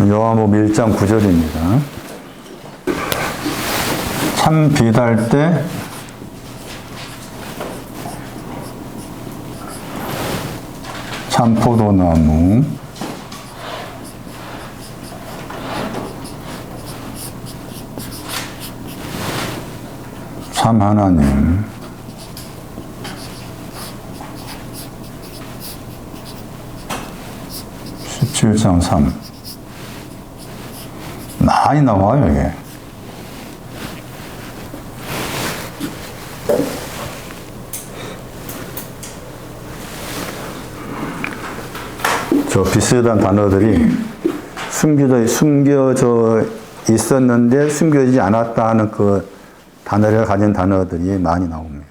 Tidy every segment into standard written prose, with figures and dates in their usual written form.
요한복음 1장 9절입니다. 참 비달 때 참 포도나무 참 하나님 17장 3 많이 나와요 이게. 저 비슷한 단어들이 숨겨져 있었는데 숨겨지지 않았다 하는 그 단어를 가진 단어들이 많이 나옵니다.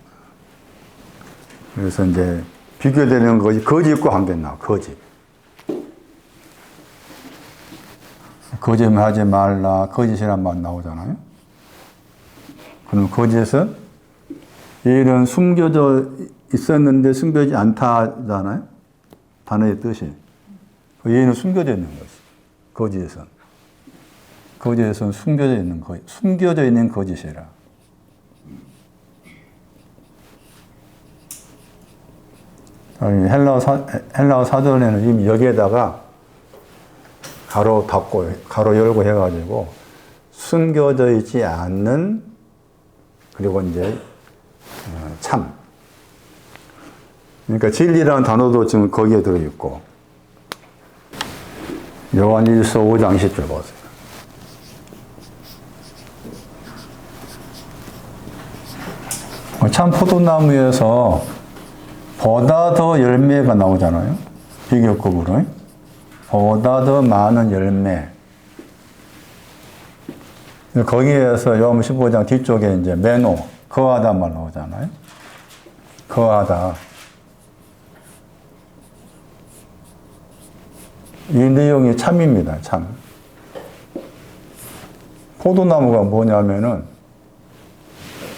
그래서 이제 비교되는 것이 거짓과 관계나 거짓. 거짓말하지 말라, 거짓이란 말 나오잖아요. 그럼 거짓은 이런 숨겨져 있었는데 숨겨지지 않다잖아요. 단어의 뜻이. 얘는 숨겨져 있는 것이. 거짓은. 거짓은 숨겨져 있는 거짓이라. 헬라어 사전에는 이미 여기에다가 가로 닫고, 가로 열고 해가지고, 숨겨져 있지 않는, 그리고 이제, 참. 그러니까 진리라는 단어도 지금 거기에 들어있고, 요한 1서 5장 10절 보세요. 참 포도나무에서 보다 더 열매가 나오잖아요. 비교급으로. 보다 더 많은 열매. 거기에서 요한 15장 뒤쪽에 이제 메노, 거하다 말 나오잖아요. 거하다. 이 내용이 참입니다, 참. 포도나무가 뭐냐면은,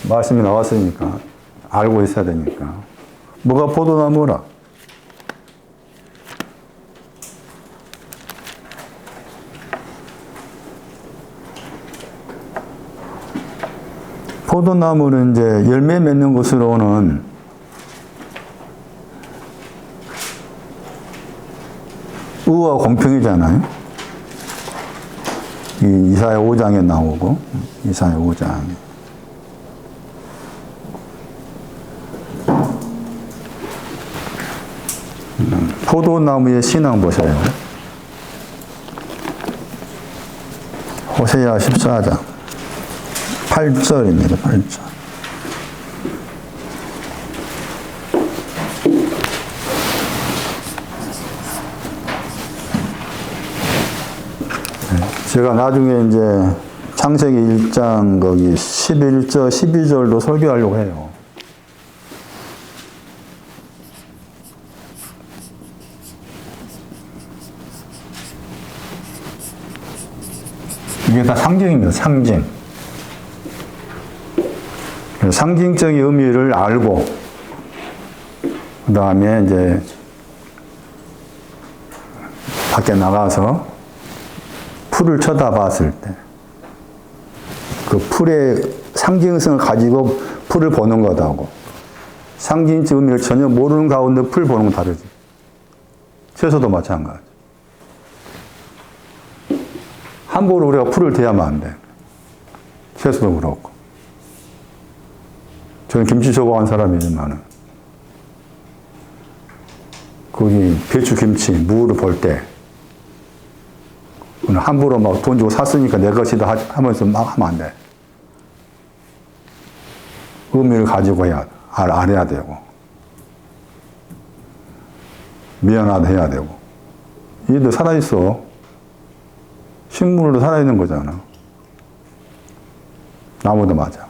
말씀이 나왔으니까, 알고 있어야 되니까. 뭐가 포도나무라? 포도나무는 이제 열매 맺는 것으로는 의와 공평이잖아요. 이 이사야 5장에 나오고, 이사야 5장. 포도나무의 신앙 보세요. 호세아 14장 8절입니다. 8절. 제가 나중에 이제 창세기 1장 거기 11절, 12절도 설교하려고 해요. 이게 다 상징입니다. 상징. 상징적인 의미를 알고, 그 다음에 이제 밖에 나가서 풀을 쳐다봤을 때, 그 풀의 상징성을 가지고 풀을 보는 것하고, 상징적 의미를 전혀 모르는 가운데 풀 보는 건 다르지. 채소도 마찬가지. 함부로 우리가 풀을 대하면 안 돼. 채소도 그렇고. 저는 김치 좋아하는 사람이지만은, 거기 배추김치, 무를 볼 때, 함부로 막 돈 주고 샀으니까 내 것이다 하면서 막 하면 안 돼. 의미를 가지고 알아야 되고, 미안하다 해야 되고. 얘도 살아있어. 식물도 살아있는 거잖아. 나무도 맞아.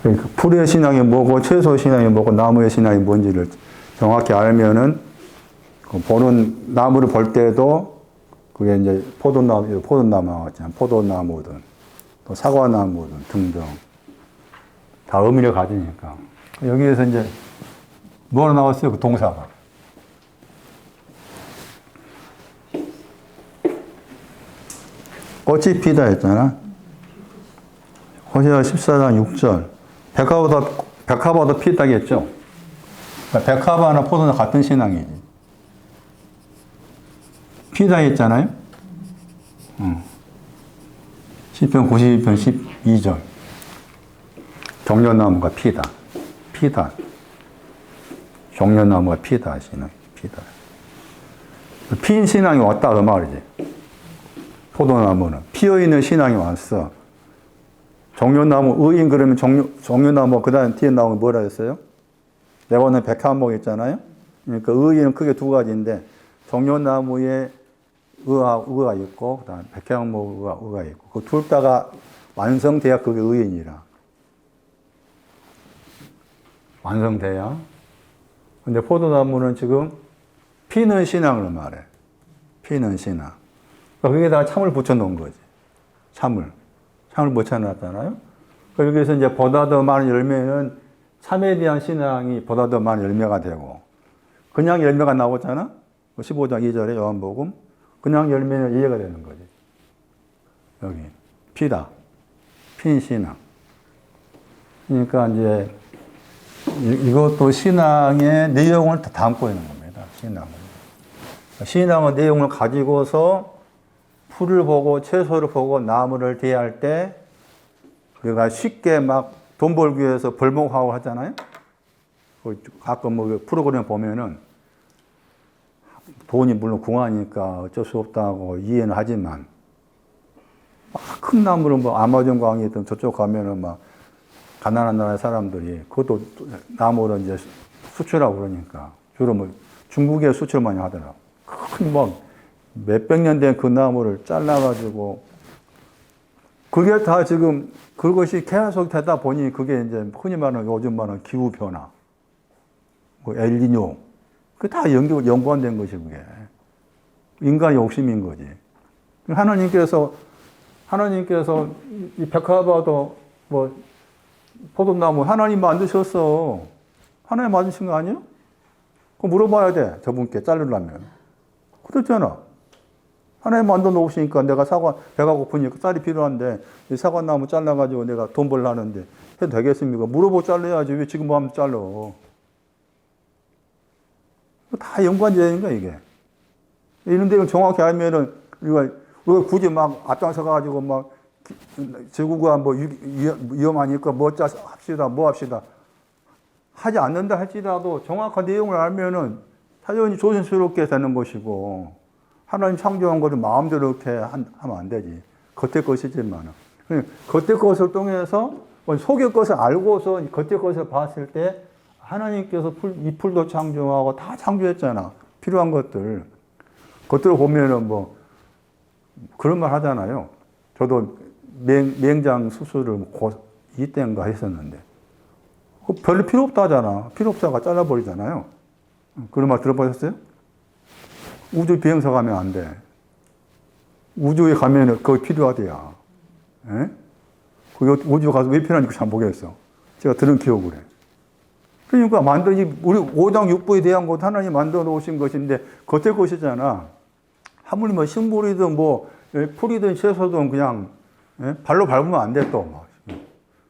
그러니까 풀의 신앙이 뭐고, 채소 신앙이 뭐고, 나무의 신앙이 뭔지를 정확히 알면은, 보는, 나무를 볼 때도, 그게 이제 포도나무든, 또 사과나무든 등등. 다 의미를 가지니까. 여기에서 이제, 뭐가 나왔어요? 그 동사가. 꽃이 피다 했잖아. 호세아 14장 6절. 백합보다 피다겠죠. 그러니까 백합하나 포도나 같은 신앙이지. 피다 했잖아요. 시편 92편 12절. 종려나무가 피다. 피다. 종려나무가 피다. 신앙. 피다. 피인 신앙이 왔다 그 말이지. 포도나무는 피어있는 신앙이 왔어. 종려나무 의인 그러면 종려나무 그 다음 뒤에 나오면 뭐라 했어요? 내가 오늘 백합목 있잖아요. 그러니까 의인은 크게 두 가지인데 종려나무에 의가 있고 그다음 백합목 의가 있고 그 둘 다가 완성돼야 그게 의인이라. 완성돼야. 근데 포도나무는 지금 피는 신앙을 말해. 피는 신앙. 거기에다가 참을 붙여놓은 거지. 참을 붙여놨잖아요. 여기서 이제 보다 더 많은 열매는 참에 대한 신앙이 보다 더 많은 열매가 되고, 그냥 열매가 나오잖아. 15장 2절에 요한복음. 그냥 열매는 이해가 되는 거지. 여기 피다. 핀 신앙. 그러니까 이제 이것도 신앙의 내용을 다 담고 있는 겁니다. 신앙의 내용을 가지고서 풀을 보고 채소를 보고 나무를 대할 때 우리가 쉽게 막 돈 벌기 위해서 벌목하고 하잖아요. 가끔 뭐 프로그램 보면은 돈이 물론 궁하니까 어쩔 수 없다고 이해는 하지만 막 큰 나무를 뭐 아마존 강이든 저쪽 가면은 막 가난한 나라의 사람들이 그것도 나무를 이제 수출하고 그러니까 주로 뭐 중국에 수출 많이 하더라고. 큰 뭐 몇백 년 된 그 나무를 잘라가지고 그게 다 지금 그것이 계속 되다 보니 그게 이제 흔히 말하는 요즘 말하는 기후변화, 뭐 엘니뇨, 그게 다 연관된 것이 그게. 인간의 욕심인 거지. 하나님께서 이 백합화도 뭐 포도나무 하나님 만드셨어. 하나님 만드신 거 아니에요? 그거 물어봐야 돼. 저분께 자르려면. 그렇잖아. 하나님 만들어 놓으시니까 내가 배가 고프니까 쌀이 필요한데 이 사과나무 잘라가지고 내가 돈 벌라는데 해도 되겠습니까? 물어보고 잘라야지. 왜 지금 뭐 하면 잘라? 다 연관되는 거야, 이게. 이런 데를 정확히 알면은 우리가 굳이 막 앞장서 가지고 막 지구가 뭐 위험하니까 뭐 합시다. 하지 않는다 할지라도 정확한 내용을 알면은 사연이 조심스럽게 되는 것이고, 하나님 창조한 것을 마음대로 이렇게 하면 안 되지. 겉의 것이지만. 겉의 것을 통해서, 속의 것을 알고서 겉의 것을 봤을 때, 하나님께서 이 풀도 창조하고 다 창조했잖아. 필요한 것들. 겉으로 보면은 뭐, 그런 말 하잖아요. 저도 맹장 수술을 이때인가 했었는데, 별로 필요 없다 하잖아. 필요 없다가 잘라버리잖아요. 그런 말 들어보셨어요? 우주 비행사 가면 안 돼. 우주에 가면은 그거 필요하대요. 예? 그 우주 가서 왜 필요한지 잘 모르겠어. 제가 들은 기억을 해. 그러니까 우리 5장 6부에 대한 것 하나님 만들어 놓으신 것인데, 겉의 것이잖아. 하물며 뭐 식물이든 뭐, 풀이든 채소든 그냥, 발로 밟으면 안 돼, 또. 막.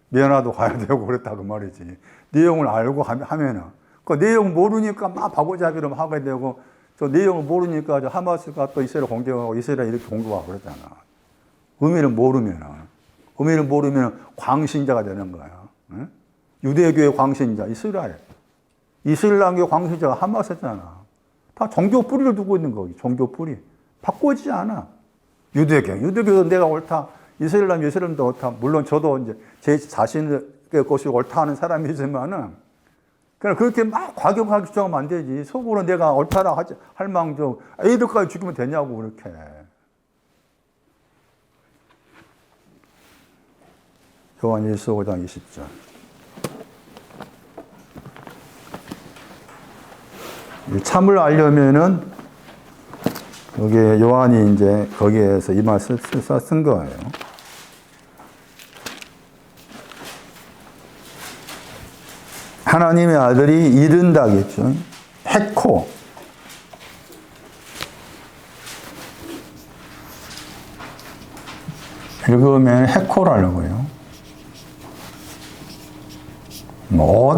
미안하도 가야 되고 그랬다, 그 말이지. 내용을 알고 하면은. 그 내용 모르니까 막 바보잡이로 하게 되고, 저 내용을 모르니까 하마스가 또 이스라엘 공격하고 이스라엘 이렇게 공격하고 그랬잖아. 의미를 모르면 광신자가 되는 거야. 응? 유대교의 광신자, 이슬람교의 광신자가 하마스잖아. 다 종교 뿌리를 두고 있는 거기, 종교 뿌리. 바꾸지 않아. 유대교도 내가 옳다. 이슬람도 옳다. 물론 저도 이제 제 자신의 것이 옳다 하는 사람이지만은, 그냥 그렇게 막 과격하게 주장하면 안 되지. 속으로 내가 옳다라 할 망정, 애들까지 죽이면 되냐고, 그렇게. 요한일서 5장 20절. 참을 알려면은, 여기에 요한이 이제 거기에서 이 말 쓴 거예요. 하나님의 아들이 이른다겠죠. 해코. 읽으면 헤코라고요. 뭐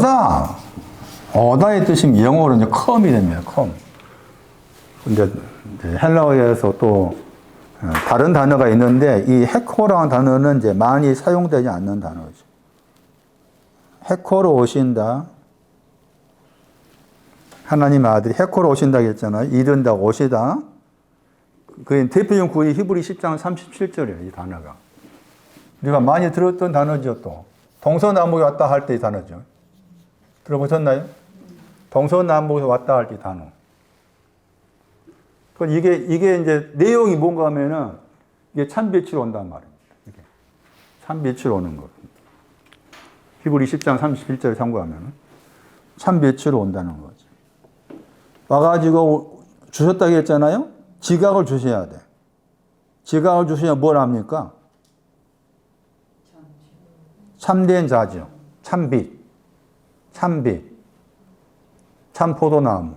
오다의 뜻이 영어로 이제 컴이 됩니다. 컴. 근데 헬라어에서 또 다른 단어가 있는데 이 헤코라는 단어는 이제 많이 사용되지 않는 단어죠. 헤코로 오신다. 하나님의 아들이 헤코로 오신다고 했잖아요. 이른다, 오시다. 그 대표적 구절이 히브리 10장 37절이에요. 이 단어가. 우리가 많이 들었던 단어죠. 또 동서남북에 왔다 할 때 이 단어죠. 들어보셨나요? 동서남북에서 왔다 할 때 단어. 이게 이제 내용이 뭔가 하면은 이게 참빛으로 온단 말입니다. 이게 참빛으로 오는 거. 히브리 10장 31절 참고하면 참빛으로 온다는 거죠. 와가지고 주셨다고 했잖아요. 지각을 주셔야 돼. 지각을 주셔야 뭘 합니까? 참된 자죠. 참빛, 참 포도나무,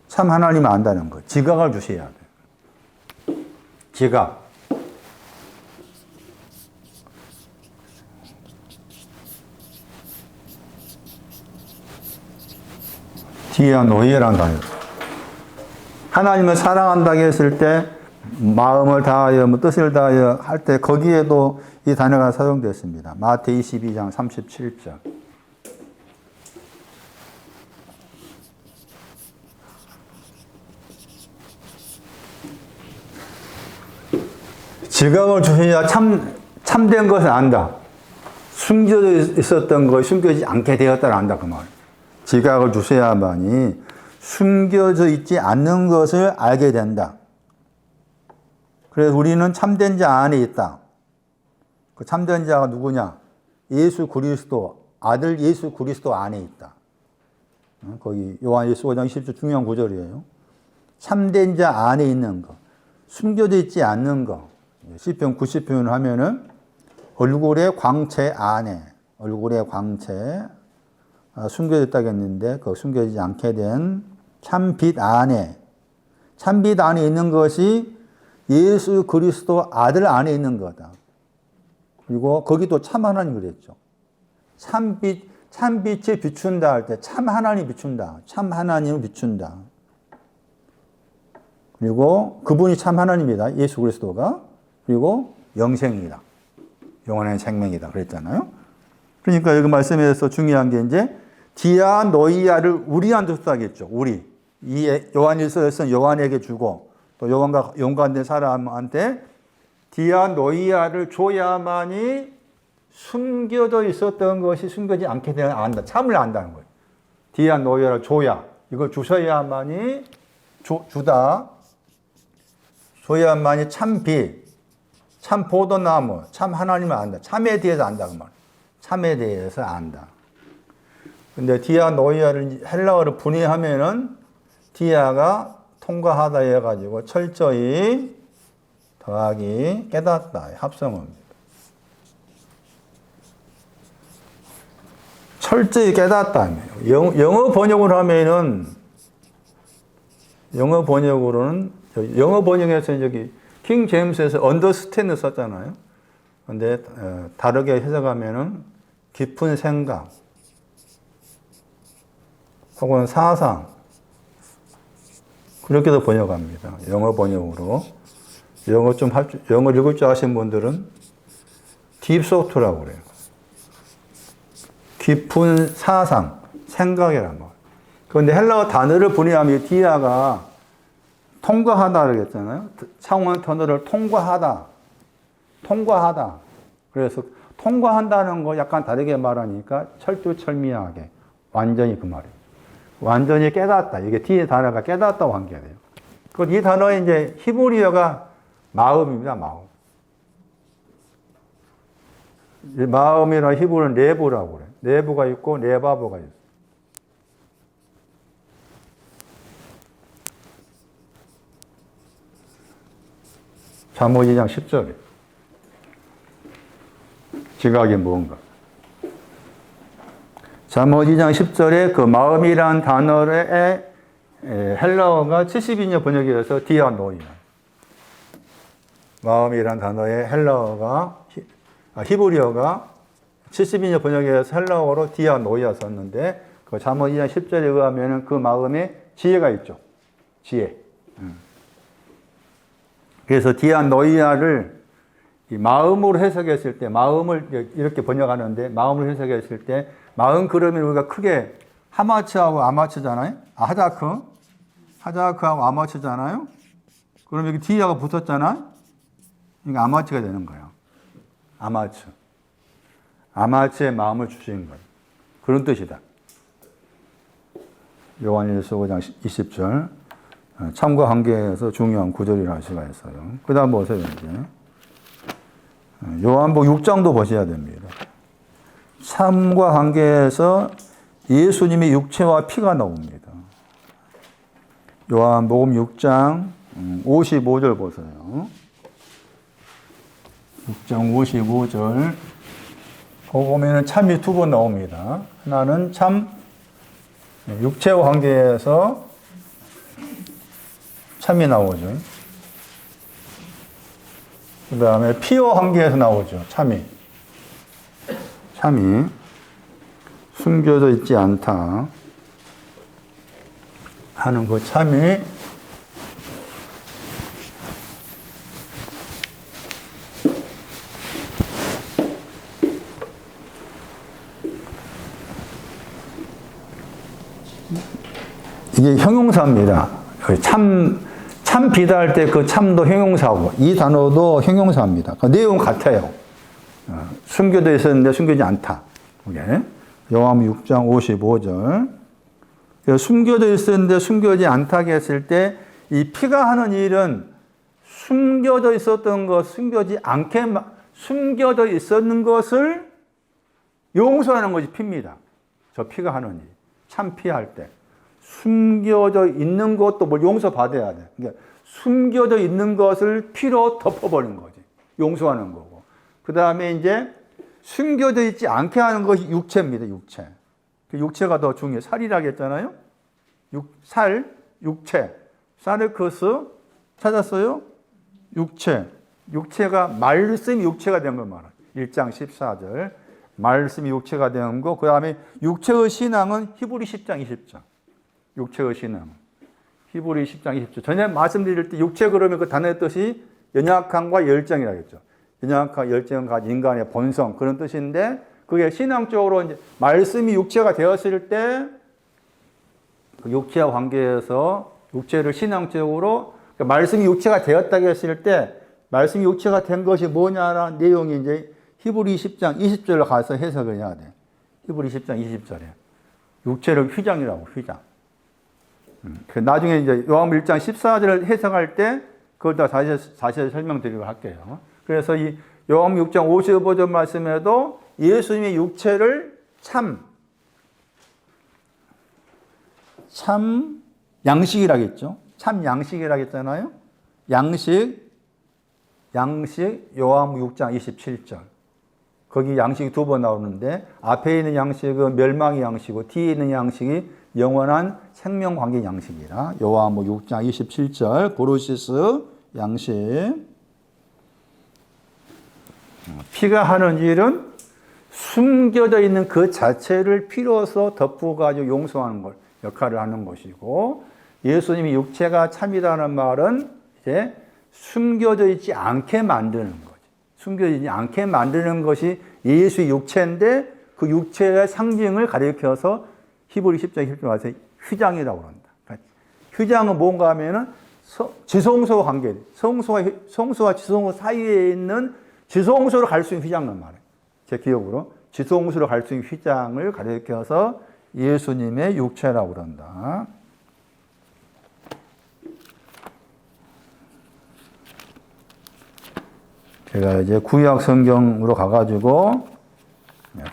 참 하나님을 안다는 거. 지각을 주셔야 돼. 지각. 디아노이라는 단어. 하나님을 사랑한다고 했을 때 마음을 다하여 뜻을 다하여 할 때 거기에도 이 단어가 사용됐습니다. 마태 22장 37절. 지각을 주셔야 참된 것을 안다. 숨겨져 있었던 것이 숨겨지지 않게 되었다를 안다. 그 말. 지각을 주셔야만이 숨겨져 있지 않는 것을 알게 된다. 그래서 우리는 참된 자 안에 있다. 그 참된 자가 누구냐? 예수 그리스도, 아들 예수 그리스도 안에 있다. 거기 요한일서 5장 20절 중요한 구절이에요. 참된 자 안에 있는 것, 숨겨져 있지 않는 것. 시편 90편을 하면은 얼굴의 광채 안에, 얼굴의 광채, 숨겨졌다고 했는데 그 숨겨지지 않게 된 참빛 안에, 참빛 안에 있는 것이 예수 그리스도 아들 안에 있는 거다. 그리고 거기도 참 하나님 그랬죠. 참빛이 비춘다 할 때 참 하나님 비춘다. 참 하나님을 비춘다. 그리고 그분이 참 하나님이다. 예수 그리스도가. 그리고 영생이다. 영원한 생명이다. 그랬잖아요. 그러니까 여기 말씀에서 중요한 게 이제 디아노이아를 우리한테 줬다겠죠. 우리. 이 요한일서에서는 요한에게 주고 또 요한과 연관된 사람한테 디아노이아를 줘야만이 숨겨져 있었던 것이 숨겨지지 않게 되는 안다. 참을 안다는 거예요. 디아노이아를 줘야. 이걸 주셔야만이 주다. 줘야만이 참빛, 참 포도나무, 참 하나님을 안다. 참에 대해서 안다. 그 말. 참에 대해서 안다. 근데 디아노이아를 헬라어로 분해하면은 디아가 통과하다 해가지고 철저히 더하기 깨닫다 합성어입니다. 철저히 깨닫다. 영어 번역을 하면은 영어 번역에서 여기 킹 제임스에서 언더스탠드 썼잖아요. 근데 다르게 해석하면은 깊은 생각 혹은 사상 그렇게도 번역합니다. 영어 번역으로. 영어 읽을 줄 아시는 분들은 딥소트라고 그래요. 깊은 사상, 생각이란 말. 그런데 헬라어 단어를 분해하면 디아가 통과하다 그랬잖아요. 창원 터널을 통과하다. 그래서 통과한다는 거 약간 다르게 말하니까 철두철미하게 완전히 그 말이에요. 완전히 깨닫다. 이게 뒤에 단어가 깨닫다고 한 게 돼요. 이 단어의 이제 히브리어가 마음입니다. 마음. 마음이라 히브리어는 레브라고 그래요. 레브가 있고 레바브가 있어요. 잠언 2장 10절에 지각이 뭔가. 잠언 2장 10절에 그 마음이란 단어의 헬라어가 72년 번역이어서 디아노이아. 마음이란 단어의 헬라어가, 히브리어가 72년 번역에서 헬라어로 디아 노이아 썼는데, 그 잠언 2장 10절에 의하면 그 마음에 지혜가 있죠. 지혜. 그래서 디아 노이아를 이 마음으로 해석했을 때, 마음을 이렇게 번역하는데, 마음으로 해석했을 때, 마음 그러면 우리가 크게 하마츠하고 아마츠잖아요? 하자크하고 아마츠잖아요? 그럼 여기 디아가 붙었잖아요? 그러니까 아마츠가 되는 거예요. 아마츠. 아마츠의 마음을 주신 거예요. 그런 뜻이다. 요한일서 5장 20절. 참과 관계에서 중요한 구절이라 할 수가 있어요. 그 다음 보세요, 이제. 요한복 6장도 보셔야 됩니다. 참과 관계에서 예수님의 육체와 피가 나옵니다. 요한복음 6장 55절 보세요. 6장 55절. 거기 보면 참이 두 번 나옵니다. 하나는 참, 육체와 관계에서 참이 나오죠. 그 다음에 피와 관계에서 나오죠. 참이. 숨겨져 있지 않다 하는 그 참이 이게 형용사입니다. 참 비다할 때 그 참도 형용사고, 이 단어도 형용사입니다. 그 내용은 같아요. 숨겨져 있었는데 숨겨지지 않다. 요한복음 6장 55절. 숨겨져 있었는데 숨겨지지 않다고 했을 때, 이 피가 하는 일은 숨겨져 있었던 것, 숨겨져 있었는 것을 용서하는 것이 피입니다. 저 피가 하는 일. 참 피할 때. 숨겨져 있는 것도 뭘 용서받아야 돼. 그러니까 숨겨져 있는 것을 피로 덮어버린 거지. 용서하는 거고. 그 다음에 이제 숨겨져 있지 않게 하는 것이 육체입니다. 육체. 육체가 더 중요해. 살이라고 했잖아요. 육체. 사르크스 찾았어요? 육체. 육체가 말씀이 육체가 된 걸 말해요. 1장 14절. 말씀이 육체가 된 거. 그 다음에 육체의 신앙은 히브리 10장 20장. 육체의 신앙. 히브리 10장 20절. 전에 말씀드릴 때 육체 그러면 그 단어의 뜻이 연약함과 열정이라고 했죠. 연약함과 열정을 가진 인간의 본성, 그런 뜻인데, 그게 신앙적으로 이제 말씀이 육체가 되었을 때, 그 육체와 관계에서 육체를 신앙적으로, 그러니까 말씀이 육체가 되었다고 했을 때, 말씀이 육체가 된 것이 뭐냐라는 내용이 이제 히브리 10장 20절로 가서 해석을 해야 돼. 히브리 10장 20절에. 육체를 휘장이라고, 휘장. 나중에 이제 요한복음 1장 14절을 해석할 때 그걸 다 자세히 설명드리고 할게요. 그래서 이 요한복음 6장 55절 말씀에도 예수님의 육체를 참 양식이라고 했죠. 참 양식이라고 했잖아요. 양식 요한복음 6장 27절. 거기 양식이 두 번 나오는데, 앞에 있는 양식은 멸망의 양식이고 뒤에 있는 양식이 영원한 생명관계 양식이라. 요한복음 6장 27절 보르시스 양식. 피가 하는 일은 숨겨져 있는 그 자체를 피로서 덮어가지고 용서하는 것, 역할을 하는 것이고, 예수님이 육체가 참이라는 말은 이제 숨겨져 있지 않게 만드는 거지. 숨겨지지 않게 만드는 것이 예수의 육체인데, 그 육체의 상징을 가리켜서 히브리 10장 10절 와서 휘장이라고 한다. 그러니까 휘장은 뭔가 하면은 지성소 관계, 성소와 지성소 사이에 있는 지성소로 갈 수 있는 휘장을 말해요. 제 기억으로. 지성소로 갈 수 있는 휘장을 가리켜서 예수님의 육체라고 그런다. 제가 이제 구약 성경으로 가가지고,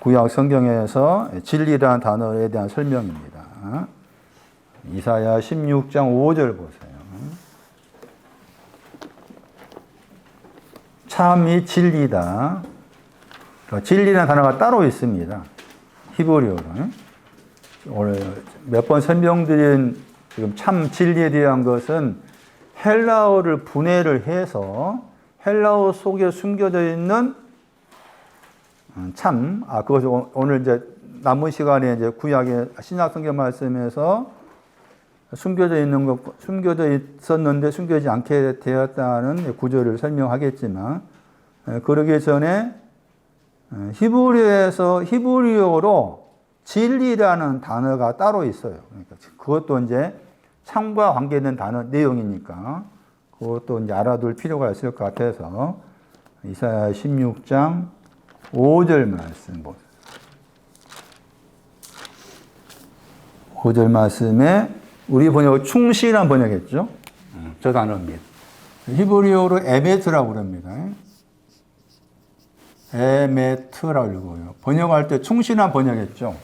구약 성경에서 진리라는 단어에 대한 설명입니다. 이사야 16장 5절 보세요. 참이 진리다. 진리라는 단어가 따로 있습니다. 히브리어로. 오늘 몇 번 설명드린 지금 참 진리에 대한 것은 헬라어를 분해를 해서 헬라어 속에 숨겨져 있는 그것을 오늘 이제 남은 시간에 이제 구약의 신약 성경 말씀에서 숨겨져 있었는데 숨겨지지 않게 되었다는 구절을 설명하겠지만, 그러기 전에 히브리어로 진리라는 단어가 따로 있어요. 그러니까 그것도 이제 참과 관계된 단어 내용이니까 그것도 이제 알아둘 필요가 있을 것 같아서 이사야 16장 5절 말씀 보세요. 5절 말씀에 우리 번역은 충실한 번역했죠. 저 단어입니다. 히브리어로 에메트라고 그럽니다. 에메트라고 읽어요. 번역할 때 충실한 번역했죠.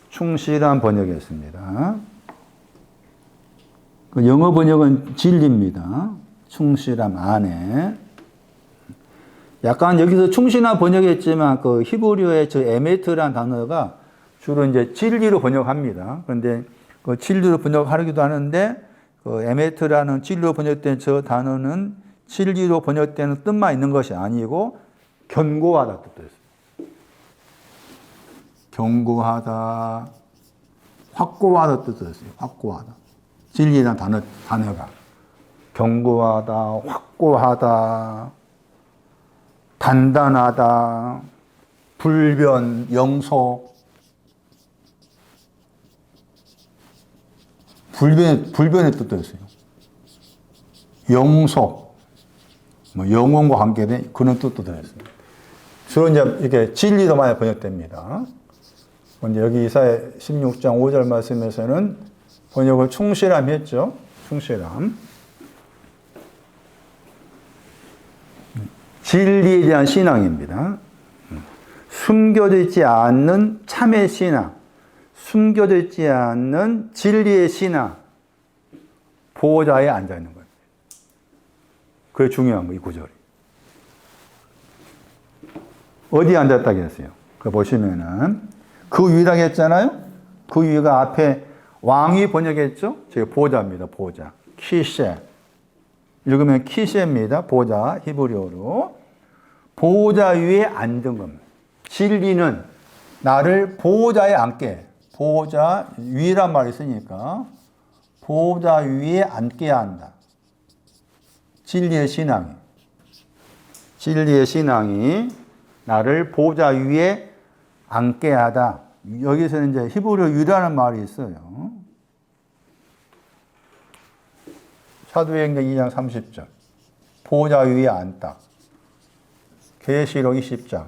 충실한 번역했습니다. 그 영어 번역은 진리입니다. 충실함 안에. 약간 여기서 충실한 번역했지만 그 히브리어의 저 에메트라는 단어가 주로 이제 진리로 번역합니다. 그런데 그 진리로 번역하기도 하는데 그 에메트라는 진리로 번역된 저 단어는 진리로 번역되는 뜻만 있는 것이 아니고 견고하다 뜻도 있습니다. 견고하다, 확고하다 뜻도 있어요. 확고하다. 진리라는 단어가 견고하다, 확고하다, 단단하다, 불변, 영속. 불변의 뜻도 있어요. 영속, 영혼과 관계된 그런 뜻도 들어있습니다. 주로 이제 이렇게 진리로 많이 번역됩니다. 근데 여기 이사야 16장 5절 말씀에서는 번역을 충실함 했죠. 충실함. 진리에 대한 신앙입니다. 숨겨져 있지 않는 참의 신앙, 숨겨져 있지 않는 진리의 신앙, 보호자에 앉아 있는 거예요. 그게 중요한 거예요, 이 구절이. 어디에 앉았다고 했어요? 그 보시면은, 그 위라고 했잖아요? 그 위가 앞에 왕이 번역했죠? 저게 보호자입니다, 보호자. 키셰. 읽으면 키셰입니다, 보호자, 히브리어로. 보호자 위에 앉은 겁니다. 진리는 나를 보호자에 앉게, 보호자 위란 말이 있으니까, 보호자 위에 앉게 한다. 진리의 신앙이 나를 보호자 위에 앉게 하다. 여기서는 이제 히브리어 위라는 말이 있어요. 사도행전 2장 30절. 보호자 위에 앉다. 계시록 20장.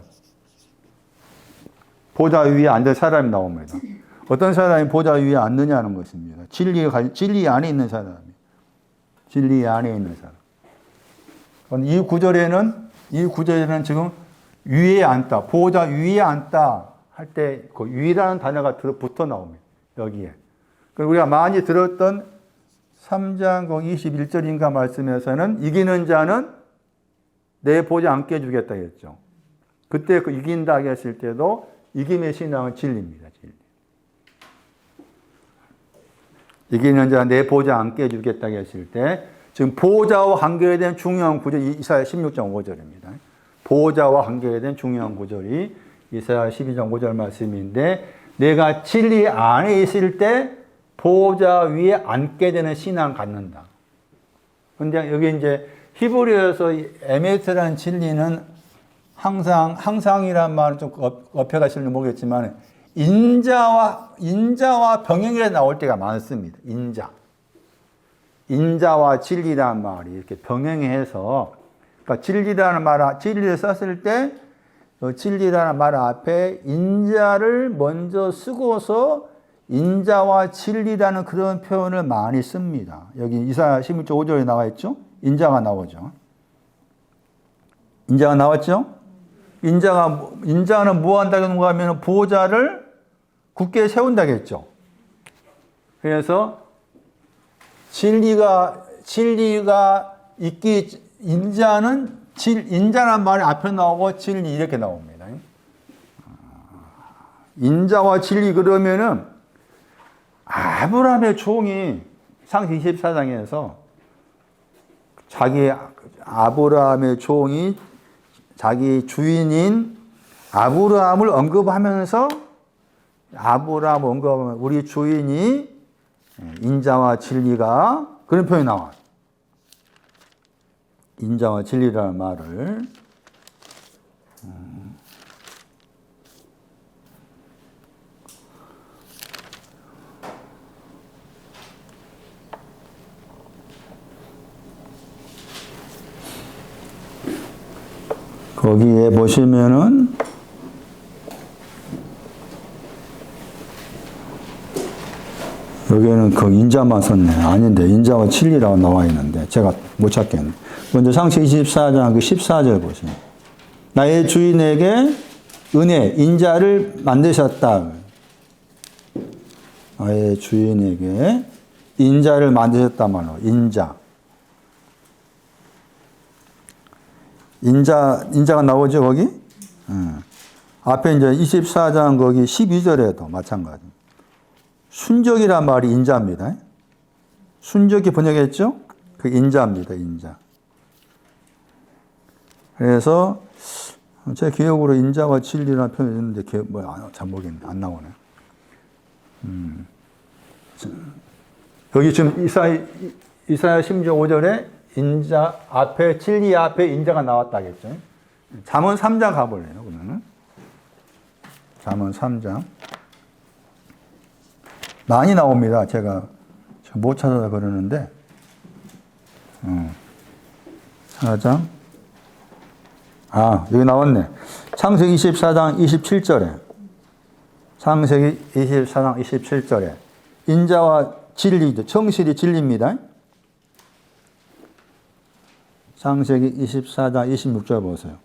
보호자 위에 앉은 사람이 나옵니다. 어떤 사람이 보호자 위에 앉느냐는 것입니다. 진리 안에 있는 사람이. 진리 안에 있는 사람. 이 구절에는 지금 위에 앉다, 보호자 위에 앉다 할 때 그 위라는 단어가 붙어 나옵니다. 여기에. 우리가 많이 들었던 3장 21절인가 말씀에서는 이기는 자는 내 보호자 앉게 해주겠다 했죠. 그때 그 이긴다 했을 때도 이김의 신앙은 진리입니다. 진리. 이기는 자 내 보호자 앉게 해주겠다 했을 때 지금 보호자와 관계된 중요한 구절이 이사야 16장 5절입니다. 보호자와 관계된 중요한 구절이 이사야 12장 5절 말씀인데, 내가 진리 안에 있을 때 보호자 위에 앉게 되는 신앙 갖는다. 근데 여기 이제 히브리어에서 에메트라는 진리는 항상이란 말은 좀 어폐가 실는지 모르겠지만 인자와 병행에 나올 때가 많습니다. 인자와 진리라는 말이 이렇게 병행해서, 그러니까 진리를 썼을 때, 진리라는 말 앞에 인자를 먼저 쓰고서 인자와 진리라는 그런 표현을 많이 씁니다. 여기 이사야 16장 5절에 나와 있죠? 인자가 나오죠. 인자가 나왔죠? 인자는 뭐 한다고 하면 보호자를 굳게 세운다겠죠. 그래서 진리가 있기, 인자란 말이 앞에 나오고 진리 이렇게 나옵니다. 인자와 진리 그러면은 아브라함의 종이 창세기 24장에서 자기 아브라함의 종이 자기 주인인 아브라함을 언급하면서 아브라함 언급하면 우리 주인이 인자와 진리가 그런 표현이 나와요. 인자와 진리라는 말을 거기에 보시면은 여기에는 그 인자만 썼네. 아닌데 인자와 진리라고 나와 있는데 제가 못 찾겠네. 먼저 창세기 24장 그 14절 보시면 나의 주인에게 은혜 인자를 만드셨다. 나의 주인에게 인자를 만드셨다 말로 인자가 나오죠 거기? 앞에 이제 24장 거기 12절에도 마찬가지. 순적이란 말이 인자입니다. 순적이 번역했죠? 그 인자입니다, 인자. 그래서 제 기억으로 인자와 진리라는 표현이 있는데 잘 모르겠네. 안 나오네. 여기 지금 이사야 10장 5절에 인자 앞에 진리 앞에 인자가 나왔다겠죠. 잠언 3장 가볼래요, 그러면은. 잠언 3장. 많이 나옵니다. 제가 못 찾아서 그러는데. 4장. 여기 나왔네. 창세기 24장 27절에. 창세기 24장 27절에. 인자와 진리죠. 정실이 진리입니다. 창세기 24장 26절 보세요.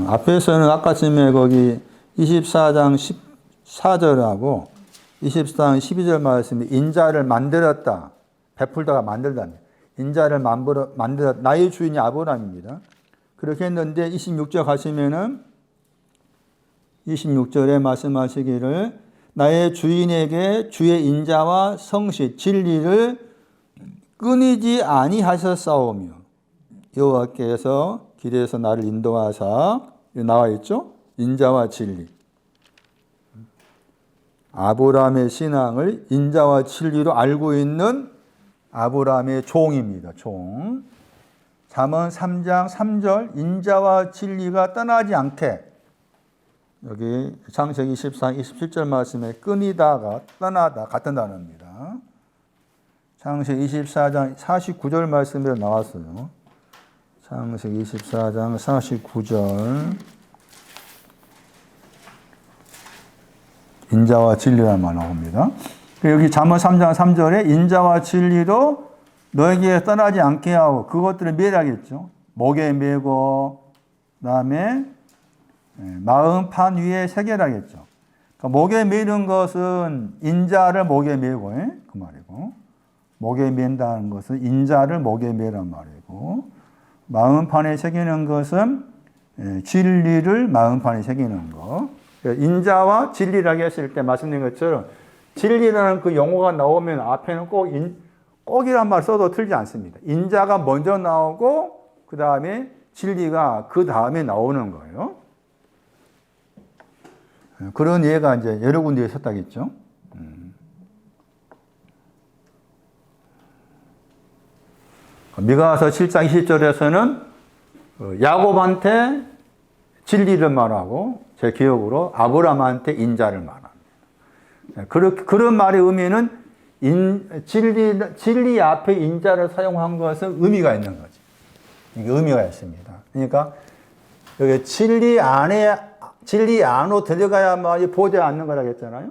앞에서는 아까쯤에 거기 24장 14절하고 24장 12절 말씀이 인자를 만들었다. 베풀다가 만들다. 인자를 만들었다. 나의 주인이 아브라함입니다. 그렇게 했는데 26절 가시면은 26절에 말씀하시기를 나의 주인에게 주의 인자와 성실 진리를 끊이지 아니하셨사오며 여호와께서 길에서 나를 인도하사 나와 있죠? 인자와 진리. 아브라함의 신앙을 인자와 진리로 알고 있는 아브라함의 종입니다. 종. 잠언 3장 3절 인자와 진리가 떠나지 않게 여기 창세기 24장 27절 말씀에 끊이다가 떠나다 같은 단어입니다. 창세기 24장 49절 말씀에 나왔어요. 창세기 24장 49절 인자와 진리라는 말 나옵니다. 여기 잠언 3장 3절에 인자와 진리로 너에게 떠나지 않게 하고 그것들을 매라겠죠. 목에 매고 그다음에 마음판 위에 새겨라겠죠. 그러니까 목에 매는 것은 인자를 목에 매고 그 말이고 목에 맨다는 것은 인자를 목에 매란 말이고 마음판에 새기는 것은 진리를 마음판에 새기는 거. 인자와 진리라고 했을 때 말씀드린 것처럼 진리라는 그 용어가 나오면 앞에는 꼭이란 말 써도 틀리지 않습니다. 인자가 먼저 나오고 그 다음에 진리가 그 다음에 나오는 거예요. 그런 예가 이제 여러 군데에 있었다겠죠. 미가서 7장 20절에서는 야곱한테 진리를 말하고 제 기억으로 아브라함한테 인자를 말합니다. 그런 말의 의미는 진리 앞에 인자를 사용한 것은 의미가 있는 거지. 이게 의미가 있습니다. 그러니까 여기 진리 안으로 들어가야만이 보지 않는 거라고 했잖아요.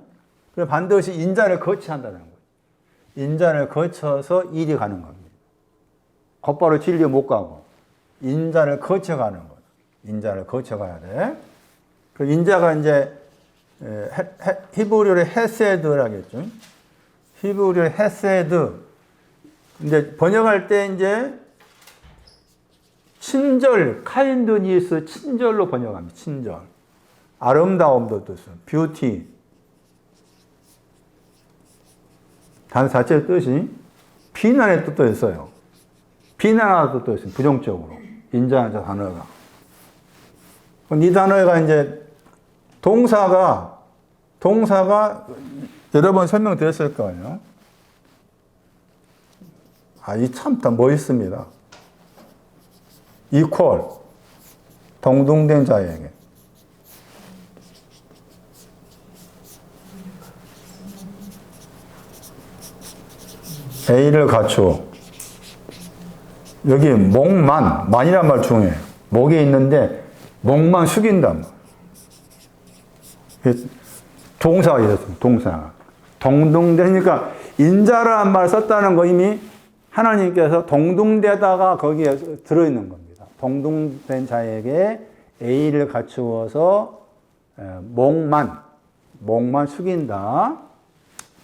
그럼 반드시 인자를 거치한다는 거예요. 인자를 거쳐서 일이 가는 겁니다. 곧바로 진리 못 가고 인자를 거쳐가는 거예요. 인자를 거쳐가야 돼. 그 인자가 이제 히브리어로 헤세드라겠죠. 히브리어 헤세드. 이제 번역할 때 이제 친절, 카인드니스 친절로 번역합니다. 친절. 아름다움도 뜻은 뷰티. 단어 자체의 뜻이 비난의 뜻도 있어요. 비난하는 뜻도 있어요. 부정적으로. 인자하는 단어가. 이 단어가 이제 동사가 여러 번 설명드렸을 거예요. 이 참 더 멋있습니다. equal. 동등된 자에게. A를 갖추어. 여기 만이란 말 중에 목에 있는데 목만 숙인다. 동사가 있었어요. 동사가. 동등되니까 인자라는 말을 썼다는 거 이미 하나님께서 동등되다가 거기에 들어있는 겁니다. 동등된 자에게 A를 갖추어서 목만 숙인다.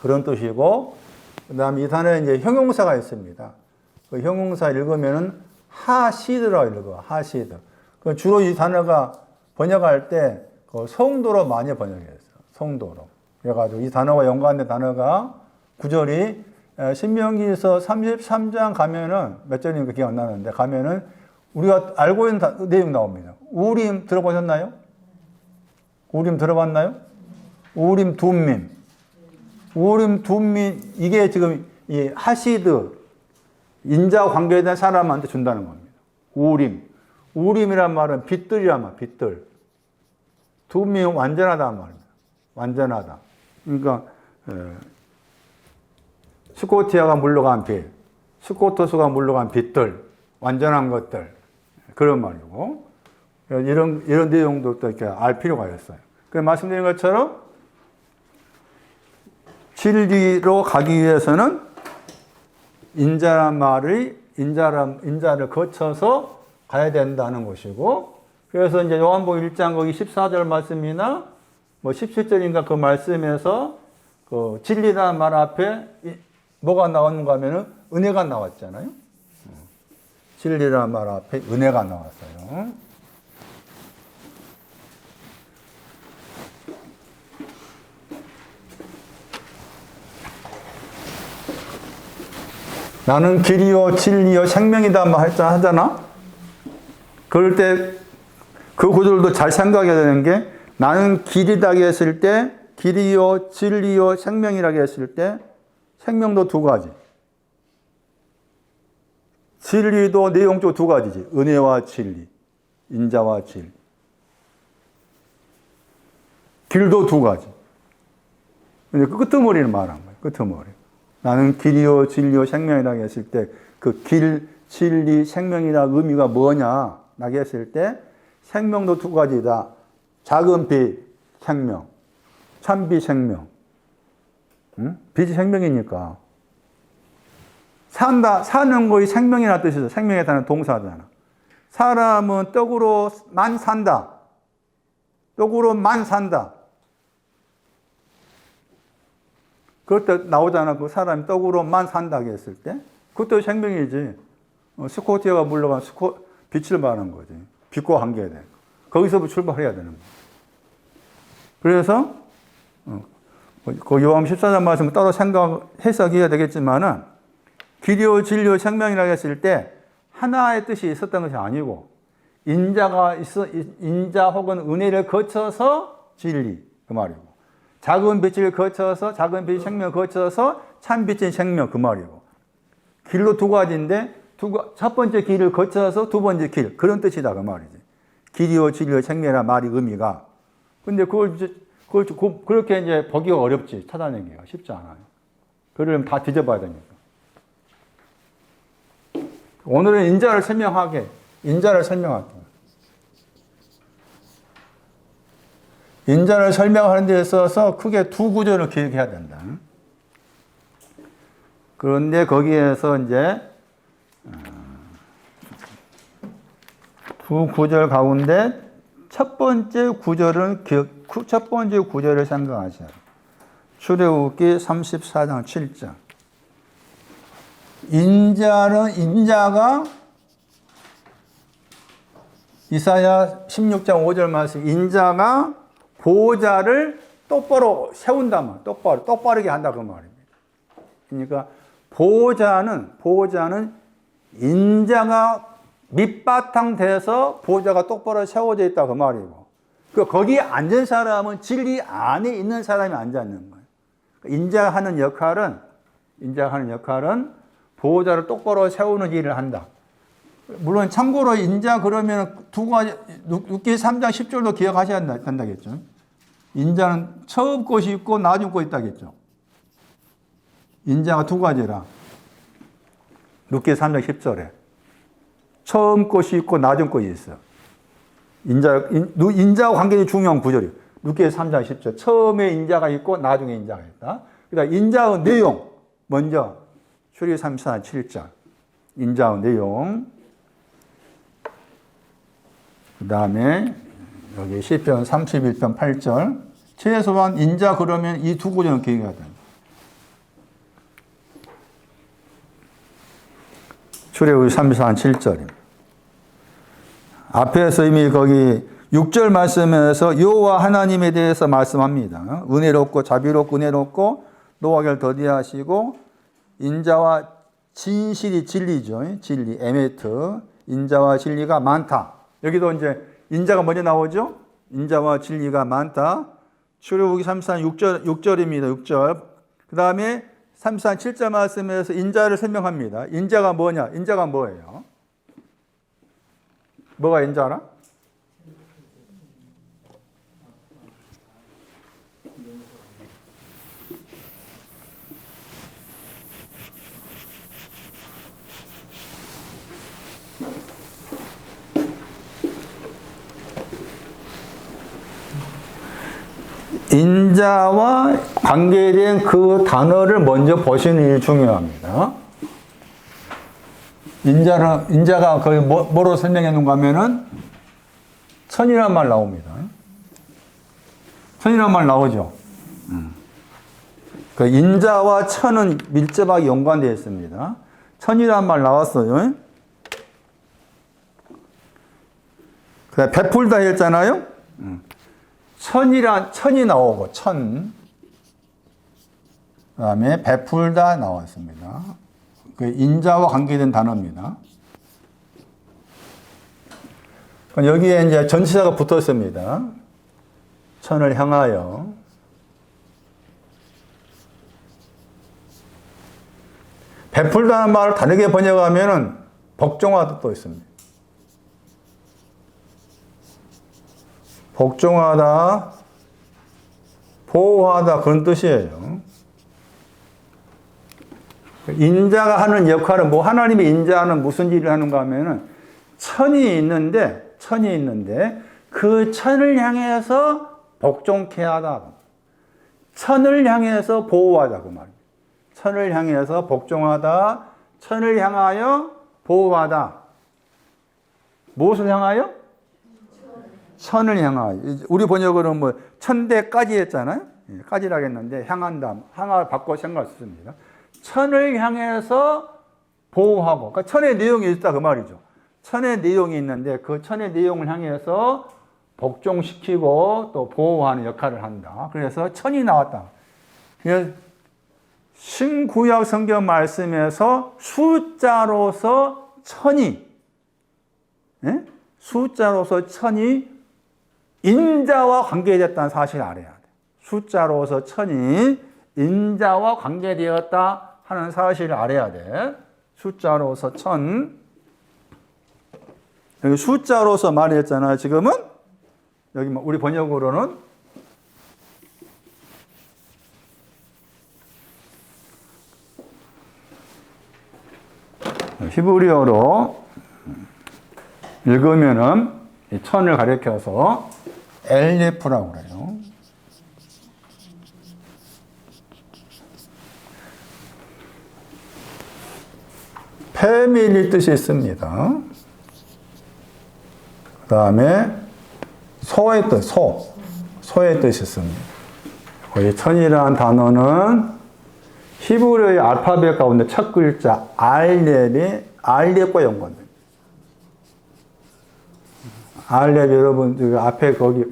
그런 뜻이고, 그 다음에 이 단어에 이제 형용사가 있습니다. 그 형용사 읽으면은 하시드라고 읽어. 하시드. 그 주로 이 단어가 번역할 때 그 성도로 많이 번역했어요. 성도로. 그래가지고 이 단어와 연관된 단어가 구절이 신명기에서 33장 가면은 몇 절인가 기억 안 나는데 가면은 우리가 알고 있는 내용 나옵니다. 우림 들어보셨나요? 우림 들어봤나요? 우림 둠밈. 우림 둠밈 이게 지금 이 하시드 인자 관계에 대한 사람한테 준다는 겁니다. 우림. 우림이란 말은 빛들이란 말, 빛들. 둠밈은 완전하다는 말입니다. 완전하다. 그러니까 스코티아가 물러간 빛, 스코토스가 물러간 빛들, 완전한 것들 그런 말이고 이런 내용도 또 이렇게 알 필요가 있어요. 그래서 말씀드린 것처럼 진리로 가기 위해서는 인자란 말이 인자를 거쳐서 가야 된다는 것이고, 그래서 이제 요한복음 1장 거기 14절 말씀이나 뭐 17절인가 그 말씀에서 그 진리라는 말 앞에 뭐가 나왔는가 하면은 은혜가 나왔잖아요. 진리라는 말 앞에 은혜가 나왔어요. 나는 길이요 진리요 생명이다 하잖아. 그럴 때 그 구절도 잘 생각해야 되는 게, 나는 길이다 했을 때 길이요 진리요 생명이라고 했을 때 생명도 두 가지. 진리도 내용적으로 두 가지지. 은혜와 진리, 인자와 진리. 길도 두 가지. 근데 그 끄트머리를 말한 거예요. 끄트머리. 나는 길이요 진리요 생명이라고 했을 때 그 길, 진리, 생명이라 의미가 뭐냐 라고 했을 때 생명도 두 가지다. 작은 빛, 생명. 참빛, 생명. 응? 빛이 생명이니까. 사는 거의 생명이라는 뜻이죠. 생명에 대한 동사잖아. 사람은 떡으로만 산다. 떡으로만 산다. 그것도 나오잖아. 그 사람이 떡으로만 산다고 했을 때. 그것도 생명이지. 스코티아가 물러간 빛을 말하는 거지. 빛과 관계돼. 거기서부터 출발해야 되는 거야. 그래서 그 요한 14장 말씀을 따로 해석해야 되겠지만은, 길이요 진리요 생명이라고 했을 때 하나의 뜻이 있었던 것이 아니고, 인자 혹은 은혜를 거쳐서 진리 그 말이고, 작은 빛을 거쳐서 작은 빛 생명을 거쳐서 참 빛인 생명 그 말이고, 길로 두 가지인데 첫 번째 길을 거쳐서 두 번째 길 그런 뜻이다 그 말이지. 길이요 진리요 생명이란 말이 의미가. 근데 그걸 그렇게 이제 보기가 어렵지. 찾아내기가 쉽지 않아요. 그러려면 다 뒤져봐야 되니까. 오늘은 인자를 설명할게. 인자를 설명하는 데 있어서 크게 두 구절을 기억해야 된다. 그런데 거기에서 이제 두 구절 가운데 첫 번째 구절을 생각하셔야 돼요. 출애굽기 34장 7절. 인자가 이사야 16장 5절 말씀, 인자가 보호자를 똑바로 세운다면, 똑바르게 한다 그 말입니다. 그러니까 보호자는 인자가 밑바탕 돼서 보호자가 똑바로 세워져 있다 그 말이고, 거기에 앉은 사람은 진리 안에 있는 사람이 앉아있는 거예요. 인자가 하는 역할은 보호자를 똑바로 세우는 일을 한다. 물론 참고로 인자 그러면 두 가지, 룻기 3장 10절도 기억하셔야 된다겠죠. 인자는 처음 것이 있고 나중 것이 있다겠죠. 인자가 두 가지라. 룻기 3장 10절에 처음 것이 있고 나중 것이 있어. 인자와 관계가 중요한 구절이에요. 룻기 3장 10절. 처음에 인자가 있고 나중에 인자가 있다. 그러니까 인자의 내용 먼저 출애굽기 34장 7절. 인자의 내용. 그 다음에 여기 시편 31편 8절. 최소한 인자 그러면 이 두 구절은 기억해야 됩니다. 출애굽기 34장 7절입니다. 앞에서 이미 거기 6절 말씀에서 여호와 하나님에 대해서 말씀합니다. 은혜롭고 자비롭고 은혜롭고 노하기를 더디하시고 인자와 진실이 진리죠. 진리, 에메트. 인자와 진리가 많다. 여기도 이제 인자가 먼저 나오죠. 인자와 진리가 많다. 출애굽기 34장 6절입니다. 6절. 그 다음에 34장 7절 말씀에서 인자를 설명합니다. 인자가 뭐냐? 인자가 뭐예요? 뭐가 인자 알아? 인자와 관계된 그 단어를 먼저 보시는 일이 중요합니다. 인자가 거의 뭐로 설명해 놓은가 하면은 천이라는 말 나옵니다. 천이라는 말 나오죠. 그 인자와 천은 밀접하게 연관되어 있습니다. 천이라는 말 나왔어요. 그 베풀다 했잖아요. 천이 나오고, 천. 그 다음에 베풀다 나왔습니다. 그 인자와 관계된 단어입니다. 여기에 이제 전치사가 붙었습니다. 천을 향하여. 베풀다는 말을 다르게 번역하면은 복종하다 또 있습니다. 복종하다, 보호하다 그런 뜻이에요. 인자가 하는 역할은 하나님의 인자는 무슨 일을 하는가 하면은 천이 있는데 그 천을 향해서 복종케 하다. 천을 향해서 보호하다 그 말입니다. 천을 향해서 복종하다, 천을 향하여 보호하다. 무엇을 향하여? 천을 향하여. 우리 번역으로는 천대까지 했잖아요. 까지라고 했는데 향한다. 향을 바꿔 생각할 수 있습니다. 천을 향해서 보호하고. 그러니까 천의 내용이 있다 그 말이죠. 천의 내용이 있는데 그 천의 내용을 향해서 복종시키고 또 보호하는 역할을 한다. 그래서 천이 나왔다. 신구약 성경 말씀에서 숫자로서 천이, 숫자로서 천이 인자와 관계됐다는 사실을 알아야 돼. 숫자로서 천이 인자와 관계되었다 하는 사실을 알아야 돼. 숫자로서 천. 여기 숫자로서 말했잖아요. 지금은 여기 우리 번역으로는 히브리어로 읽으면은 이 천을 가리켜서 엘레프라고 그래요. 패밀리 뜻이 있습니다. 그 다음에 소의 뜻, 소의 뜻이 있습니다. 이 천이라는 단어는 히브리어의 알파벳 가운데 첫 글자 알렙과 연관됩니다. 알렙 여러분 앞에 거기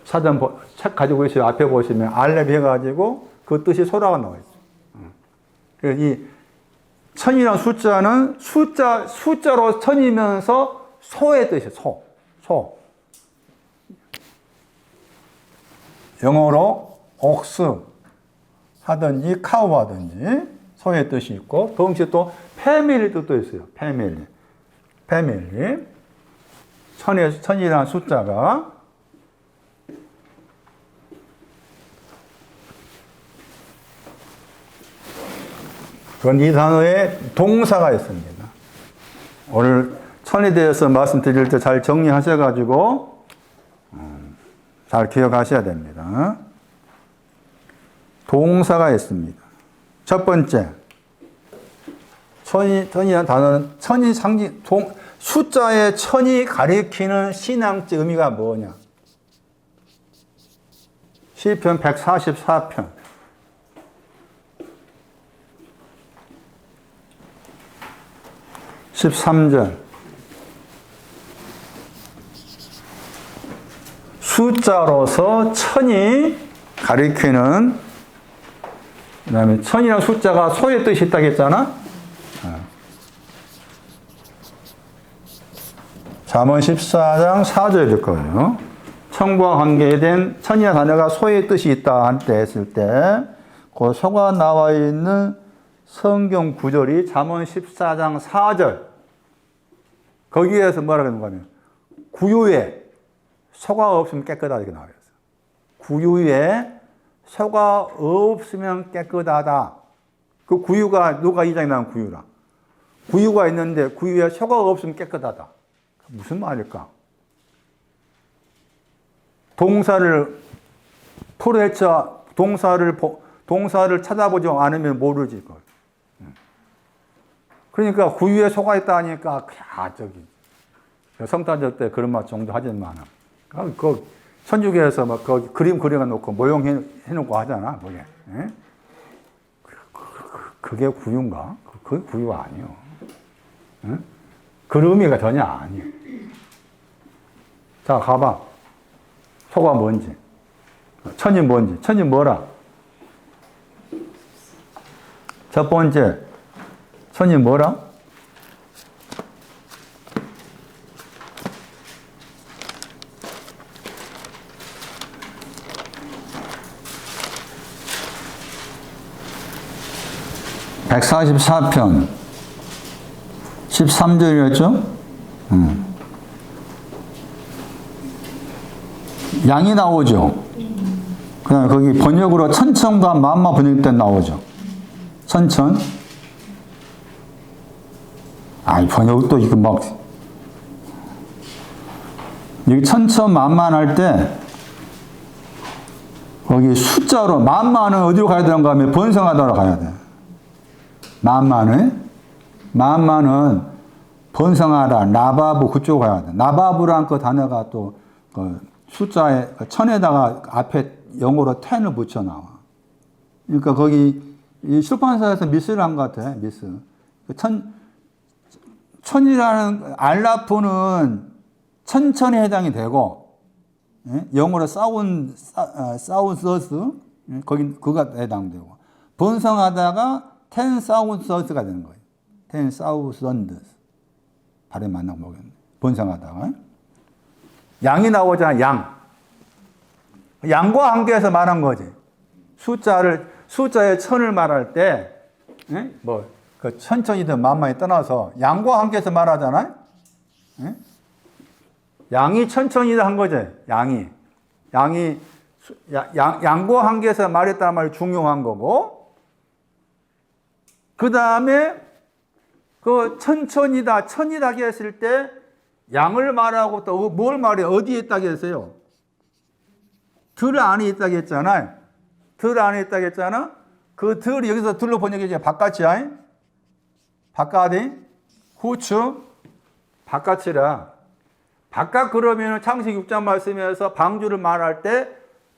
사전 책 가지고 계시면 앞에 보시면 알렙 해가지고 그 뜻이 소라가 나와 있죠. 그래서 이 천이라는 숫자는 숫자로 천이면서 소의 뜻이에요. 소. 영어로 옥스 하든지 카우 하든지 소의 뜻이 있고, 동시에 또 패밀리 뜻도 있어요. 패밀리. 천이라는 숫자가 그런 이 단어에 동사가 있습니다. 오늘 천에 대해서 말씀드릴 때 잘 정리하셔가지고 잘 기억하셔야 됩니다. 동사가 있습니다. 첫 번째, 천이라는 단어는 천이 상징, 숫자의 천이 가리키는 신앙적 의미가 뭐냐? 시편 144편. 13절. 숫자로서 천이 가리키는, 그 다음에 천이라는 숫자가 소의 뜻이 있다고 했잖아? 잠언 14장 4절일 거예요. 천과 관계된 천이라는 단어가 소의 뜻이 있다 한때 했을 때, 그 소가 나와 있는 성경 구절이 잠언 14장 4절. 거기에서 뭐라고 하는 거냐면, 구유에 소가 없으면 깨끗하다 이렇게 나와 있어요. 구유에 소가 없으면 깨끗하다. 그 구유가 누가 2장에 나온 구유라. 구유가 있는데 구유에 소가 없으면 깨끗하다. 무슨 말일까? 동사를 풀어헤쳐 동사를 찾아보지 않으면 모르지 그걸. 그러니까 구유에 소가 있다 하니까 성탄절 때 그런 말 정도 하지만 그 천주교에서 막 거기 그림 그려놓고 모형해 놓고 하잖아 그게. 예? 그게 구유인가? 그게 구유가 아니요. 예? 그 의미가 전혀 아니에요. 자, 가봐. 소가 뭔지. 천이 뭔지. 천이 뭐라? 첫 번째, 천이 뭐라? (144편) 13절이었죠? 양이 나오죠. 그 다음에 거기 번역으로 천천과 만마 번역때 나오죠. 천천. 번역도 이거 막, 여기 천천 만만 할 때, 거기 숫자로, 만만은 어디로 가야 되는가 하면 번성하다로 가야 돼. 만만은 번성하다, 나바부 그쪽 가야 돼. 나바부란 그 단어가 또, 숫자에, 천에다가 앞에 영어로 10을 붙여 나와. 그러니까 거기, 이 출판사에서 미스를 한 것 같아, 미스. 천이라는 알라프는 천천에 해당이 되고, 영어로 사운서스, 거기 그가 해당되고, 번성하다가 텐사운서스가 되는 거예요. 텐사우선드. 발음 맞나 모르겠네. 번성하다가. 양이 나오잖아, 양. 양과 관계해서 말한 거지. 숫자의 천을 말할 때, 그 천천히든 만만히 떠나서 양과 관계해서 말하잖아요. 양이 천천히다 한 거지. 양과 관계해서 말했다는 말이 중요한 거고, 그 다음에 그 천이다 했을 때 양을 말하고 또 뭘 말해? 어디에 있다고 했어요? 들 안에 있다고 했잖아요. 들 안에 있다고 했잖아. 그 들이 여기서 들로 번역해서 바깥이야. 바깥이 후추 바깥이라. 바깥 그러면 창세기 6장 말씀에서 방주를 말할 때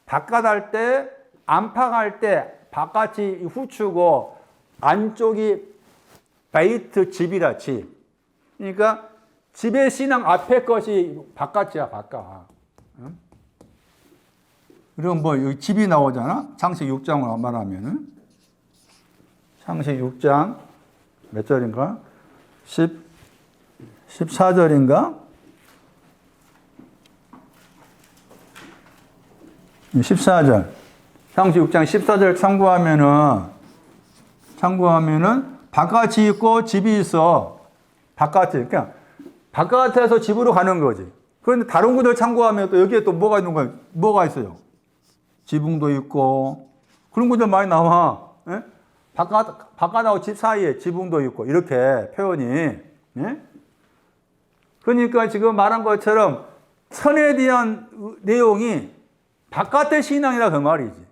바깥 할 때 안팎할 때 바깥이 후추고 안쪽이 베이트 집이라 집. 그러니까 집의 신앙 앞에 것이 바깥이야 바깥. 그럼 뭐 여기 집이 나오잖아. 창세기 6장으로 말하면은 창세기 6장 몇 절인가? 14절인가? 14절. 상수 6장 14절 참고하면은 바깥이 있고 집이 있어. 바깥에. 그러니까 바깥에서 집으로 가는 거지. 그런데 다른 구절 참고하면 또 여기에 또 뭐가 있는 거야? 뭐가 있어요? 지붕도 있고. 그런 구절 많이 나와. 예? 바깥하고 집 사이에 지붕도 있고. 이렇게 표현이. 예? 그러니까 지금 말한 것처럼 천에 대한 내용이 바깥의 신앙이라 그 말이지.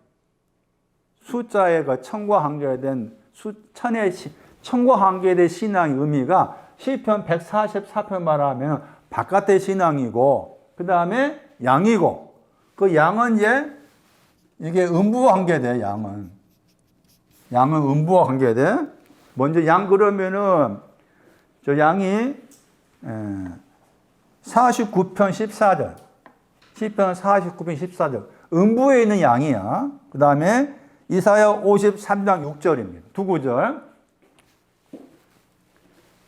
숫자에 그 천과 관계된 천과 관계된 신앙의 의미가 시편 144편 말하면 바깥의 신앙이고, 그 다음에 양이고, 그 양은 이게 음부와 관계돼, 양은. 양은 음부와 관계돼. 먼저 양 그러면은, 저 양이 49편 14절. 시편 49편 14절. 음부에 있는 양이야. 그 다음에 이사야 53장 6절입니다. 두 구절.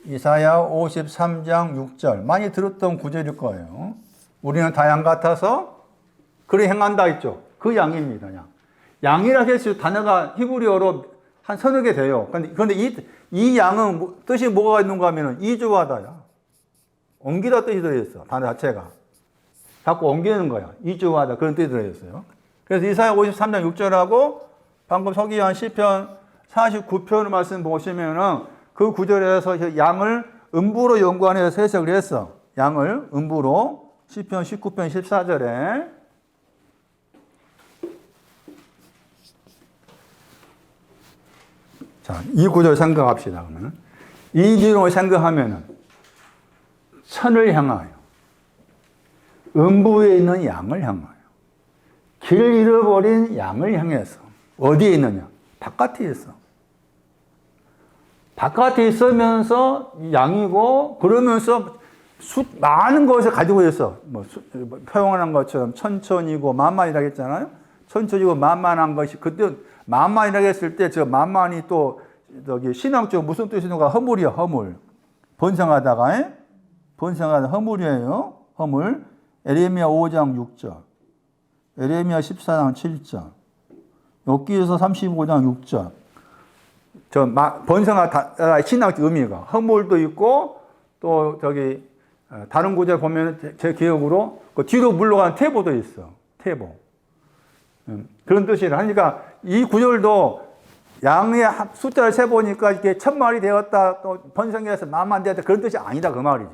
이사야 53장 6절. 많이 들었던 구절일 거예요. 우리는 다 양 같아서 그리 행한다 했죠. 그 양입니다. 양. 양이라고 했을 단어가 히브리어로 한 서너 개 돼요. 그런데 이 양은 뜻이 뭐가 있는가 하면 이주하다야. 옮기다 뜻이 들어있어. 단어 자체가. 자꾸 옮기는 거야. 이주하다. 그런 뜻이 들어있어요. 그래서 이사야 53장 6절하고 방금 서기한 시편 49편의 말씀 보시면은 그 구절에서 양을 음부로 연관해서 해석을 했어. 양을 음부로. 시편 19편 14절에. 자, 이 구절 생각합시다. 그러면. 이 내용을 생각하면은 천을 향하여, 음부에 있는 양을 향하여, 길 잃어버린 양을 향해서 어디에 있느냐? 바깥에 있어. 바깥에 있으면서 양이고, 그러면서 많은 것을 가지고 있어. 표현한 것처럼 천천이고 만만이라고 했잖아요. 천천이고 만만한 것이, 그때 만만이라고 했을 때 저 만만이 또 저기 신앙적으로 무슨 뜻이는가? 허물이야, 허물. 번성하다가, 번성하다 허물이에요. 허물. 에레미야 5장 6절. 에레미야 14장 7절. 욥기에서 35장 6절. 번성하다, 신앙적 의미가. 허물도 있고, 또 저기, 다른 구절 보면 제 기억으로 그 뒤로 물러가는 태보도 있어. 태보. 그런 뜻이라. 그러니까 이 구절도 양의 숫자를 세보니까 이게 1000마리 되었다, 또 번성해서 만만 되었다, 그런 뜻이 아니다. 그 말이지.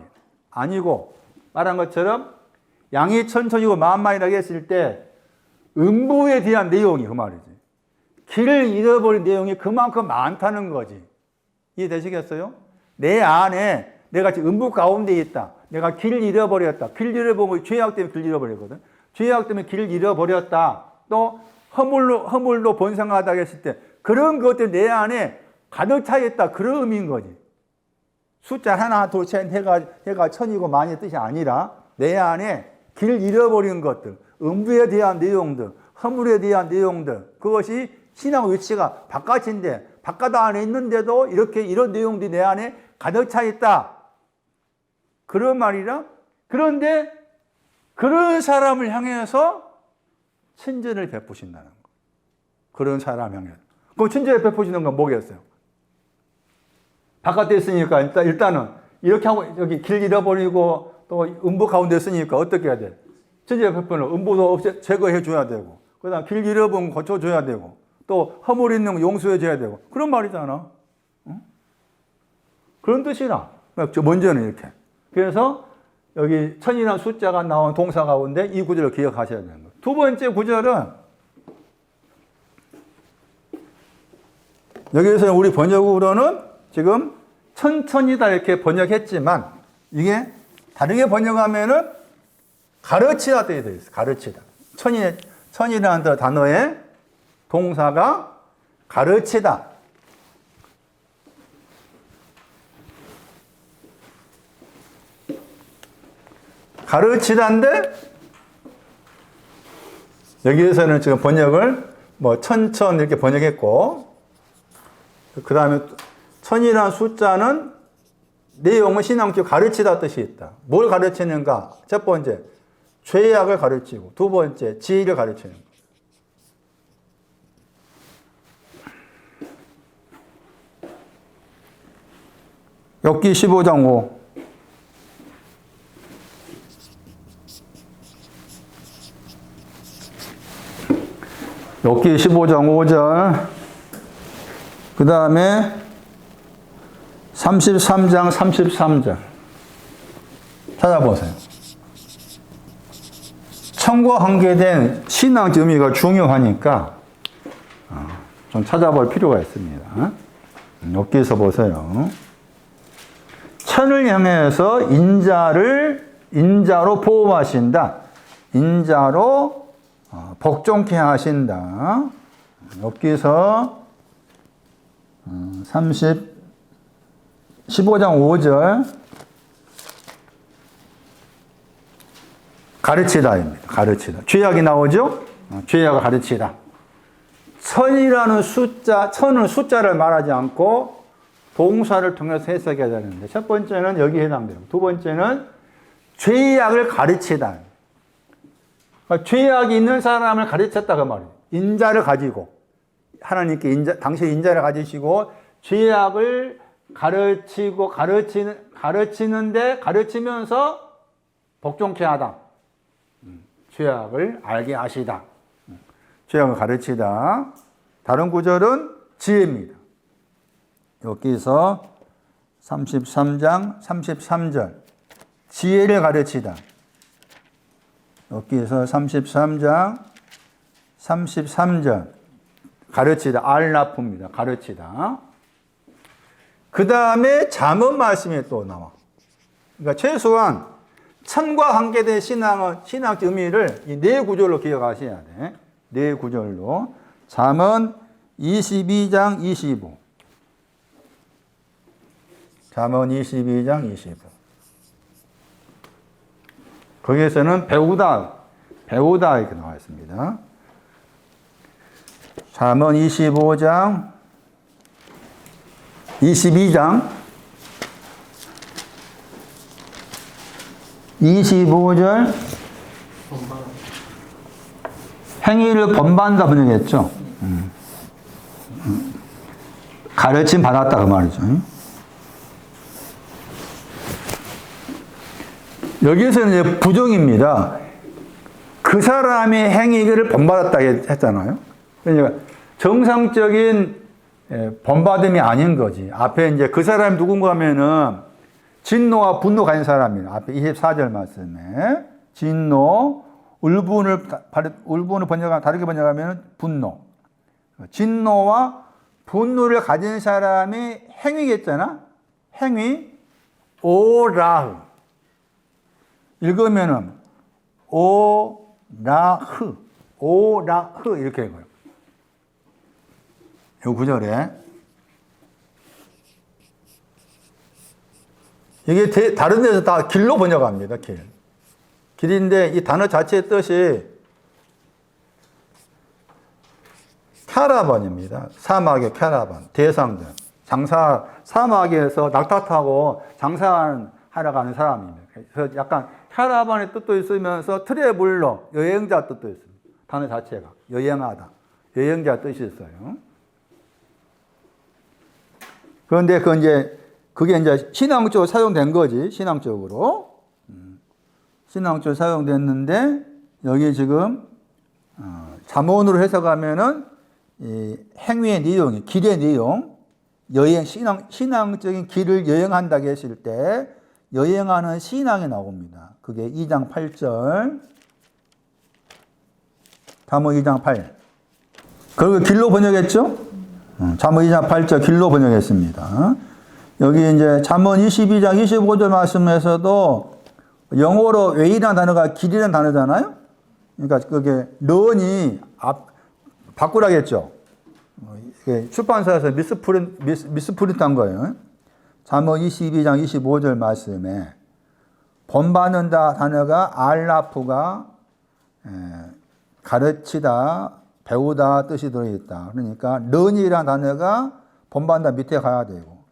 아니고, 말한 것처럼 양이 천천히고 만만이라고 했을 때 음부에 대한 내용이 그 말이지. 길을 잃어버린 내용이 그만큼 많다는 거지. 이해되시겠어요? 내 안에 내가 지금 음부 가운데 있다. 내가 길을 잃어버렸다. 길 잃어버리면 죄악 때문에 길 잃어버렸거든. 죄악 때문에 길을 잃어버렸다. 또 허물로 번성하다 했을 때 그런 것들 내 안에 가득 차 있다. 그런 의미인 거지. 숫자 하나, 둘, 셋 해가 천이고 만의 뜻이 아니라 내 안에 길 잃어버린 것들, 음부에 대한 내용들, 허물에 대한 내용들, 그것이 신앙 위치가 바깥인데 바깥 안에 있는데도 이렇게 이런 내용들이 내 안에 가득 차 있다. 그런 말이라. 그런데 그런 사람을 향해서 친절을 베푸신다는 거. 그런 사람 향해서. 그럼 친절을 베푸시는 건 뭐겠어요? 바깥에 있으니까 일단은 이렇게 하고 여기 길 잃어버리고 또 음부 가운데 있으니까 어떻게 해야 돼? 친절을 베푸는 음부도 제거해 줘야 되고, 그 다음 길 잃어버리면 고쳐줘야 되고, 또 허물 있는 거 용서해 줘야 되고, 그런 말이잖아. 응? 그런 뜻이라. 먼저는 이렇게. 그래서 여기 천이라는 숫자가 나온 동사 가운데 이 구절을 기억하셔야 되는 거예요. 두 번째 구절은 여기에서 우리 번역으로는 지금 천천히다 이렇게 번역했지만 이게 다르게 번역하면은 가르치다 되어 있어. 가르치다. 천이라는 단어의 동사가 가르치다. 가르치다인데 여기에서는 지금 번역을 뭐 천천 이렇게 번역했고, 그 다음에 천이라는 숫자는 내용은 신앙적 가르치다 뜻이 있다. 뭘 가르치는가? 첫 번째, 죄악을 가르치고, 두 번째, 지혜를 가르치는 것. 욥기 15장 5. 욥기 15장 5절. 그 다음에 33장 33절. 찾아보세요. 천과 관계된 신앙 의미가 중요하니까 좀 찾아볼 필요가 있습니다. 욥기에서 보세요. 천을 향해서 인자로 보호하신다. 인자로 복종케 하신다. 욥기서 15장 5절. 가르치다입니다. 가르치다. 죄악이 나오죠? 죄악을 가르치다. 천이라는 숫자, 천은 숫자를 말하지 않고 동사를 통해서 해석해야 되는데, 첫 번째는 여기에 해당되고, 두 번째는 죄악을 가르치다. 그러니까 죄악이 있는 사람을 가르쳤다 그 말이에요. 인자를 가지고 하나님께 당신 인자를 가지시고 죄악을 가르치면서 복종케 하다. 죄악을 알게 하시다. 죄악을 가르치다. 다른 구절은 지혜입니다. 여기서 33장 33절. 지혜를 가르치다. 여기서 33장 33절. 가르치다. 알라프입니다. 가르치다. 그 다음에 잠언 말씀이 또 나와. 그러니까 최소한 천과 관계된 신앙 의미를 이 네 구절로 기억하셔야 돼. 네 구절로. 잠언 22장 25. 잠언 22장 25. 거기에서는 배우다 이렇게 나와 있습니다. 잠언 22장 25절. 행위를 본받는다 번역했죠. 가르침 받았다 그 말이죠. 여기에서는 이제 부정입니다. 그 사람의 행위를 본받았다 했잖아요. 그러니까 정상적인 본받음이 아닌 거지. 앞에 이제 그 사람이 누군가 하면은 진노와 분노가 있는 사람이에요. 앞에 24절 말씀에 진노, 울분을 다르게 번역하면 분노. 진노와 분노를 가진 사람이 행위겠잖아. 행위, 오라흐. 읽으면은 오라흐 이렇게 읽어요. 이 구절에 이게 다른 데서 다 길로 번역합니다. 길인데 이 단어 자체의 뜻이 캐러반입니다. 사막의 캐러반, 대상들, 사막에서 낙타 타고 장사하러 가는 사람입니다. 그래서 약간 캐러반의 뜻도 있으면서 트래블러, 여행자 뜻도 있습니다. 단어 자체가 여행하다, 여행자 뜻이 있어요. 그런데 그게 이제 신앙적으로 사용된 거지, 신앙적으로 사용됐는데, 여기 지금, 잠언으로 해석하면은, 이 행위의 내용이, 길의 내용, 신앙적인 길을 여행한다고 했을 때, 여행하는 신앙이 나옵니다. 그게 2장 8절. 잠언 2장 8. 그리고 길로 번역했죠? 잠언 2장 8절 길로 번역했습니다. 여기 이제 잠언 22장 25절 말씀에서도 영어로 웨이라는 단어가 길이라는 단어잖아요. 그러니까 그게 런이 바꾸라겠죠. 출판사에서 미스프린트한 거예요. 잠언 22장 25절 말씀에 본받는다 단어가 알라프가 가르치다, 배우다 뜻이 들어있다. 그러니까 런이라는 단어가 본받는다 밑에 가야 되고,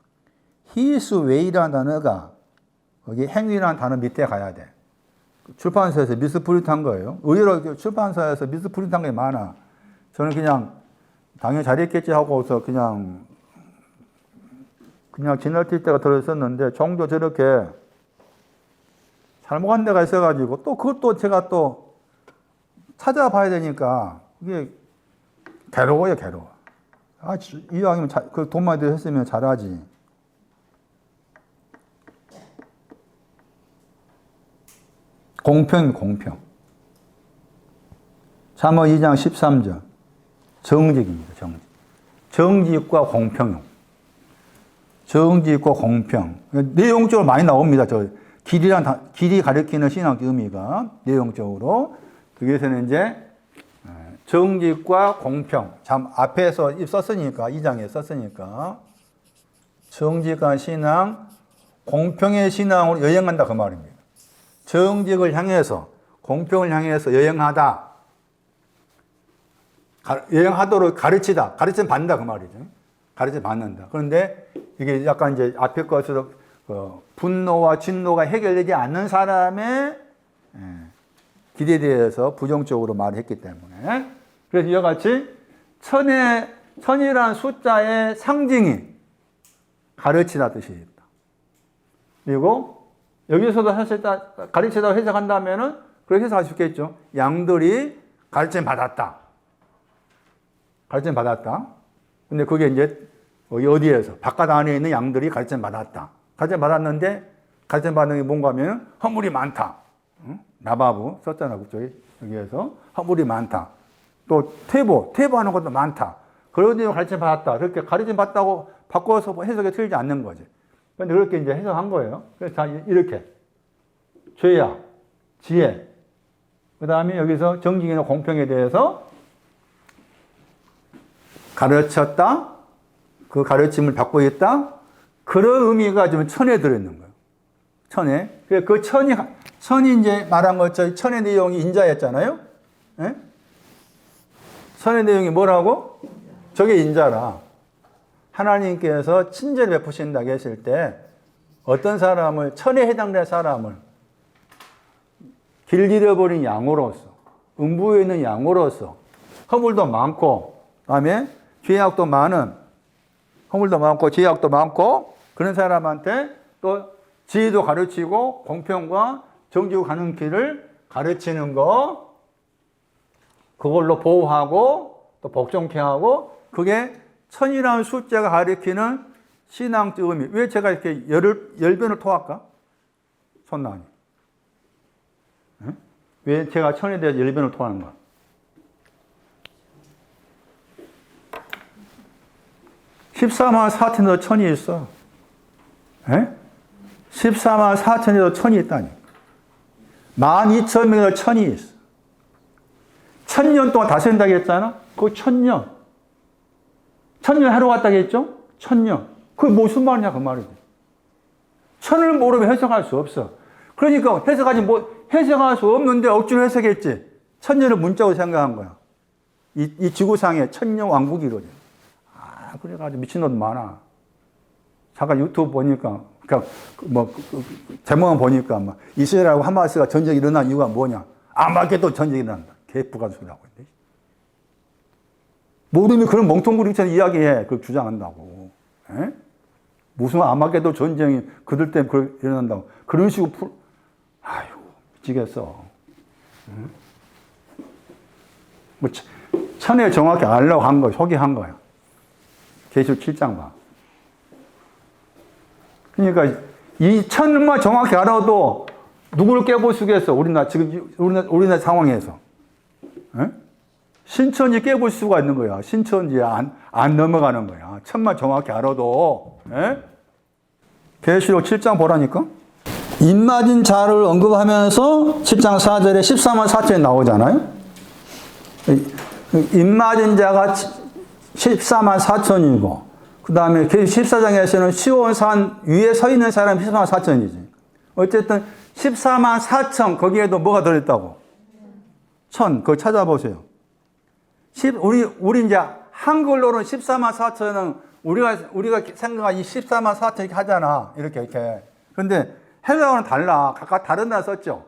his way라는 단어가 거기 행위라는 단어 밑에 가야 돼. 출판사에서 미스프린트한 거예요. 의외로 출판사에서 미스프린트한 게 많아. 저는 그냥 당연히 잘했겠지 하고서 그냥 지나칠 때가 들어있었는데 종종 저렇게 잘못한 데가 있어가지고 또 그것도 제가 또 찾아봐야 되니까 이게 괴로워요, 괴로워. 아, 이왕이면 그 돈만 더 했으면 잘하지. 공평. 잠언 2장 13절. 정직입니다, 정직. 정직과 공평. 정직과 공평. 내용적으로 많이 나옵니다. 길이 가리키는 신학 의미가 내용적으로. 거기에서는 이제 정직과 공평. 앞에서 썼으니까, 2장에 썼으니까. 정직한 신앙, 공평의 신앙으로 여행한다, 그 말입니다. 정직을 향해서, 공평을 향해서 여행하다. 여행하도록 가르치다. 가르침 받는다, 그 말이죠. 가르침 받는다. 그런데 이게 약간 이제 앞에 것으로 분노와 진노가 해결되지 않는 사람의 길에 대해서 부정적으로 말을 했기 때문에. 그래서 이와 같이 천이라는 숫자의 상징이 가르치다 뜻이 있다. 그리고 여기서도 사실 가르치다고 해석한다면은 그렇게 해석할 수 있겠죠. 양들이 가르침 받았다. 가르침 받았다. 근데 그게 이제 어디에서? 바깥 안에 있는 양들이 가르침 받았다. 가르침 받았는데 가르침 받는 게 뭔가 하면 허물이 많다. 응? 나바부 썼잖아, 그쪽에. 여기에서 허물이 많다. 또 퇴보하는 것도 많다. 그런 내용 가르침 받았다. 그렇게 가르침 받다고 바꿔서 해석이 틀리지 않는 거지. 그런데 그렇게 이제 해석한 거예요. 그래서 다 이렇게. 죄악, 지혜. 그 다음에 여기서 정직이나 공평에 대해서 가르쳤다. 그 가르침을 받고 있다. 그런 의미가 좀 천에 들어있는 거예요. 천에. 그 천이 이제 말한 것처럼 천의 내용이 인자였잖아요. 예? 천의 내용이 뭐라고? 저게 인자라. 하나님께서 친절을 베푸신다고 했을 때 어떤 사람을, 천에 해당된 사람을 길 잃어버린 양으로서, 음부에 있는 양으로서, 허물도 많고, 다음에 죄악도 많은, 허물도 많고, 죄악도 많고, 그런 사람한테 또 지혜도 가르치고, 공평과 정직으로 가는 길을 가르치는 거, 그걸로 보호하고, 또 복종케 하고, 그게 천이라는 숫자가 가리키는 신앙적 의미. 왜 제가 이렇게 열변을 토할까? 손나니. 왜 제가 천에 대해서 열변을 토하는가? (14만 4천에도) 천이 있어. 14만 4천에도 천이 있다니. 12,000명에도 천이 있어. 1000년 동안 다스린다고 했잖아? 그거 1000년. 1000년 하루 갔다고 했죠? 1000년. 그게 무슨 말이냐, 그 말이지. 천을 모르면 해석할 수 없어. 그러니까 해석할 수 없는데 억지로 해석했지. 1000년을 문자로 생각한 거야. 이 지구상에 1000년 왕국이 이루어져. 아, 그래가지고 미친놈 많아. 잠깐 유튜브 보니까, 제목만 보니까, 이스라엘하고 하마스가 전쟁이 일어난 이유가 뭐냐. 안 맞게 또 전쟁이 일어난다. 개뿔같은 소리 하고 있는데. 모르면 그런 멍텅구리처럼 이야기해. 그걸 주장한다고. 에? 무슨 안 맞게도 전쟁이 그들 때문에 일어난다고. 그런 식으로 아유, 미치겠어. 응? 천에 정확히 알려고 한 거야. 소개한 거야. 계시록 7장 봐. 그러니까 이 천만 정확히 알아도 누구를 깨볼 수 있겠어? 우리나라 상황에서. 에? 신천지 깨볼 수가 있는 거야. 신천지에 안 넘어가는 거야. 천만 정확히 알아도. 계시록 7장 보라니까. 입맞은 자를 언급하면서 7장 4절에 14만 4천이 나오잖아요. 입맞은 자가 14만 4천이고 그 다음에 14장에서는 시온산 위에 서 있는 사람이 14만 4천이지. 어쨌든 14만 4천 거기에도 뭐가 들어있다고? 천. 그거 찾아보세요. 우리 이제 한글로는 14만 4천은 우리가 생각한 이 14만 4천 이렇게 하잖아. 이렇게. 근데 헬라어는 달라. 각각 다른 나라 썼죠.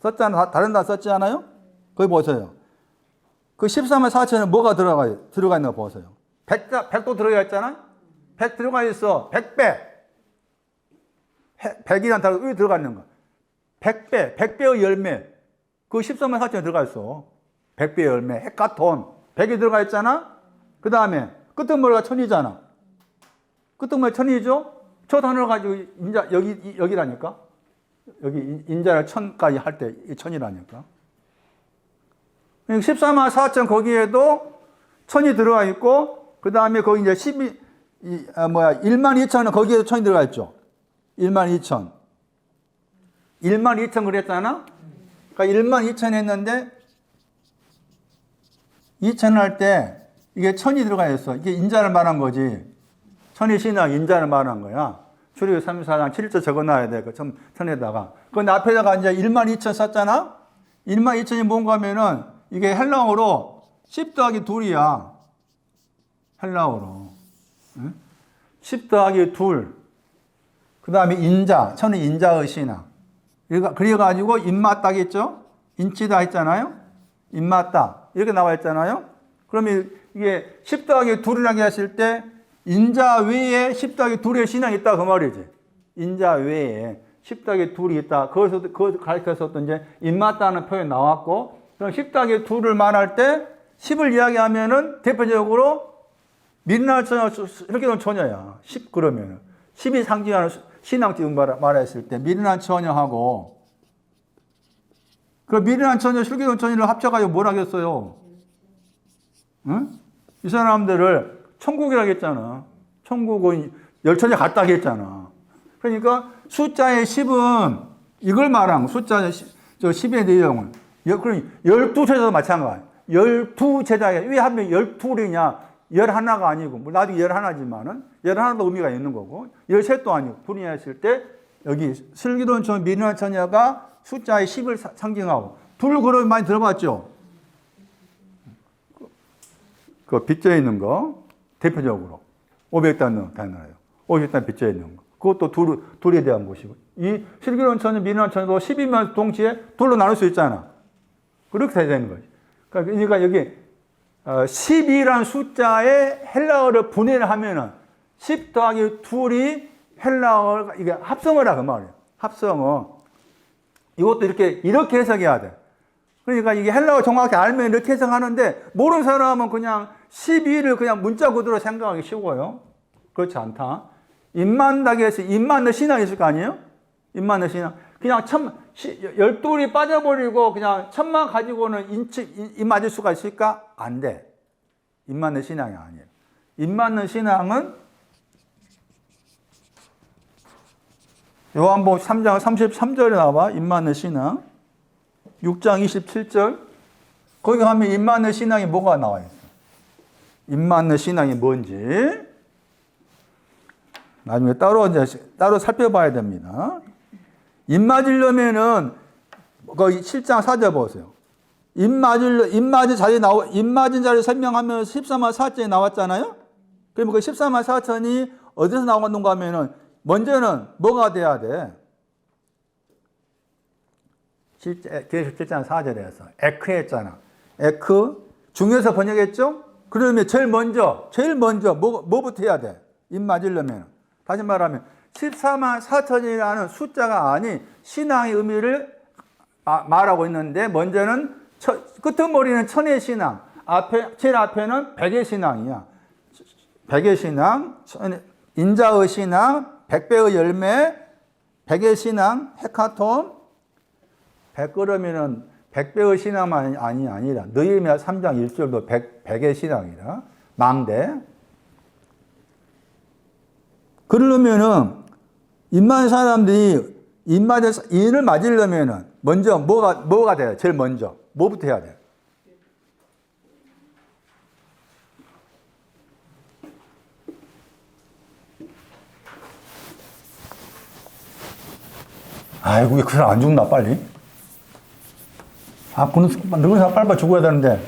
썼잖아. 다른 나라 썼지 않아요? 거기 보세요. 그 14만 4천에 뭐가 들어가 있는 거 보세요. 100도 들어가 있잖아? 100 들어가 있어. 100배. 100이란 단어가 왜 들어가 있는 거야? 100배. 100배의 열매. 그 14만 4천에 들어가 있어. 100배의 열매. 헤카톤. 100이 들어가 있잖아? 그 다음에 끄트머리가 천이잖아. 끄트머리 천이죠? 저 단어를 가지고 인자, 여기라니까? 여기 인자를 천까지 할 때 이 천이라니까? 14만 4천 거기에도 천이 들어가 있고, 그 다음에 거기 이제 1만 2천은 거기에도 천이 들어가 있죠. 1만 2천. 1만 2천 그랬잖아? 그러니까 1만 2천 했는데, 2천 할 때 이게 천이 들어가 있어. 이게 인자를 말한 거지. 천이 신학 인자를 말한 거야. 출애굽기 34장 7절 적어놔야 돼. 그 천에다가. 근데 앞에다가 이제 1만 2천 썼잖아? 1만 2천이 뭔가 하면은 이게 헬라어로 10 더하기 2이야. 헬라어로. 응? 10 더하기 2. 그 다음에 인자. 천은 인자의 신학. 그래가지고 인마따겠죠? 인치다 했잖아요? 인마따. 이렇게 나와 있잖아요? 그러면 이게 10 더하기 2이라고 했을 때 인자 외에 10 더하기 2의 신앙이 있다 그 말이지. 인자 외에 10 더하기 2이 있다. 그걸 가르쳐서 또 이제 인마따는 표현이 나왔고, 그럼 10 더하기 2를 말할 때 10을 이야기하면은 대표적으로 민날 처녀, 이렇게 되면 처녀야. 10 그러면은. 10이 상징하는 신앙적인 말했을 때 미련한 처녀하고, 그 미련한 처녀, 실기론 처녀를 합쳐가지고 뭘 하겠어요? 응? 이 사람들을 천국이라고 했잖아. 천국은 열천에 갔다 했잖아. 그러니까 숫자의 10은 이걸 말한 숫자의 10의 내용은. 그럼 12제자도 마찬가지야. 12제자야. 왜 하면 12이냐? 11가 아니고, 뭐 나도 11지만은 11도 의미가 있는 거고, 13도 아니고, 분이야 했을 때, 여기 슬기로운 처녀, 미련한 처녀가 숫자의 10을 상징하고, 둘 그런 많이 들어봤죠? 그 빚져 있는 거, 대표적으로. 500단 단어예요. 500단 빚져 있는 거. 그것도 둘에 대한 것이고. 이 슬기로운 처녀, 미련한 처녀도 10이면 동시에 둘로 나눌 수 있잖아. 그렇게 돼야 되는 거지. 그러니까 여기, 10이라는 숫자에 헬라어를 분해를 하면은 10 더하기 2이 헬라어가 이게 합성어라 그 말이에요. 합성어. 이것도 이렇게 해석해야 돼. 그러니까 이게 헬라어 정확히 알면 이렇게 해석하는데 모르는 사람은 그냥 12를 그냥 문자 그대로 생각하기 쉬워요. 그렇지 않다. 입만다게 해서 입만의 신앙이 있을 거 아니에요? 입만의 신앙. 그냥 12이 빠져버리고 그냥 1000만 가지고는 입 맞을 수가 있을까? 안 돼. 입 맞는 신앙이 아니에요. 입 맞는 신앙은 요한복음 3장 33절에 나와. 입 맞는 신앙. 6장 27절. 거기 가면 입 맞는 신앙이 뭐가 나와 있어? 입 맞는 신앙이 뭔지 나중에 따로 살펴봐야 됩니다. 입 맞으려면은, 거기 7장 4절 보세요. 입 맞은 자리 설명하면서 14만 4천이 나왔잖아요? 그러면 그 14만 4천이 어디서 나왔는가 하면은, 먼저는 뭐가 돼야 돼? 계속 7장 4절에서. 에크 했잖아. 에크. 중에서 번역했죠? 그러면 제일 먼저, 뭐부터 해야 돼? 입 맞으려면. 다시 말하면, 14만 4천이라는 숫자가 아닌 신앙의 의미를 말하고 있는데, 먼저는 끄트머리는 천의 신앙, 제일 앞에는 백의 신앙이야. 백의 신앙, 인자의 신앙, 백배의 열매, 백의 신앙, 헤카톤. 100 그러면은 백배의 신앙만 아니라 느헤미야 3장 1절도 백의 신앙이라 망대. 그러려면은 입맞은 사람들이 인을 맞으려면은 먼저 뭐가 돼요? 제일 먼저 뭐부터 해야 돼요? 아이고 왜 그 사람 안 죽나 빨리? 늙은 사람 빨리 죽어야 되는데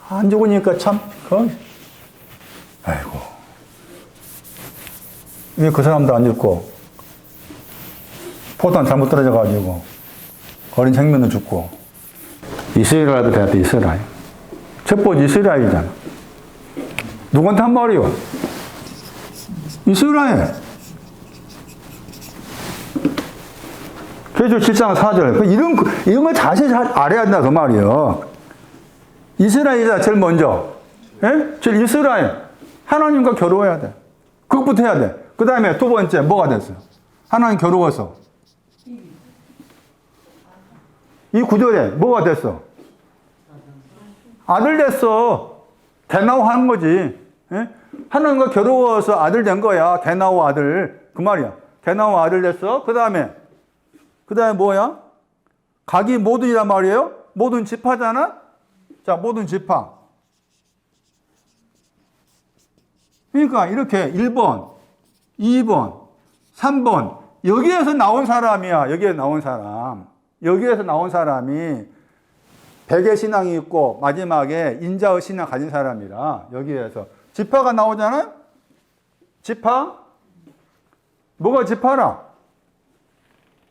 안 죽으니까 참 왜 그 사람도 안 죽고, 포탄 잘못 떨어져가지고, 어린 생명도 죽고, 이스라엘도 돼야 돼, 이스라엘. 첩보지 이스라엘이잖아. 누구한테 한 말이요? 이스라엘. 그래서 7장 4절. 이런 걸 자세히 잘 알아야 한다, 그 말이요. 이스라엘이다, 제일 먼저. 예? 제일 이스라엘. 하나님과 결혼해야 돼. 그것부터 해야 돼. 그 다음에 두 번째, 뭐가 됐어요? 하나님 겨루어서. 이 구절에 뭐가 됐어? 아들 됐어. 대나우 하는 거지. 예? 하나님과 겨루어서 아들 된 거야. 대나우 아들. 그 말이야. 대나우 아들 됐어. 그 다음에 뭐야? 각이 모든이란 말이에요. 모든 지파잖아? 자, 모든 지파. 그러니까 이렇게 1번, 2번, 3번. 여기에서 나온 사람이야. 여기에서 나온 사람. 여기에서 나온 사람이 백의 신앙이 있고 마지막에 인자의 신앙 가진 사람이라 여기에서 지파가 나오잖아? 지파? 뭐가 지파라?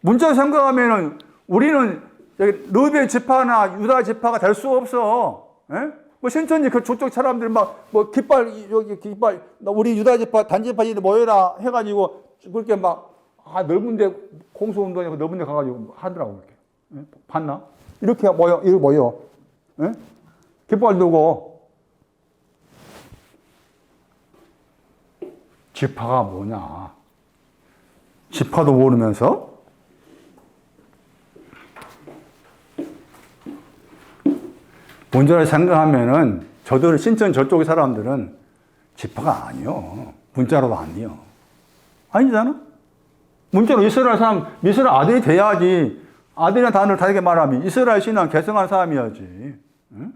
문자로 생각하면은 우리는 르벤 지파나 유다 지파가 될 수 없어. 에? 뭐 신천지 그 저쪽 사람들 막 뭐 깃발 여기 깃발 우리 유다 지파 단지파들 모여라 해가지고 그렇게 막 넓은데 공수운동에 넓은데 가가지고 하더라고 그렇게. 에? 봤나? 이렇게 모여 이렇게 모여. 에? 깃발 들고 지파가 뭐냐? 지파도 모르면서. 문자를 생각하면은 저들 신천 저쪽의 사람들은 지파가 아니요. 문자로도 아니요. 아니잖아. 문자로 이스라엘 사람, 이스라엘 아들이 돼야지. 아들이라는 단어를 다르게 말하면 이스라엘 신앙 개성한 사람이야지. 응?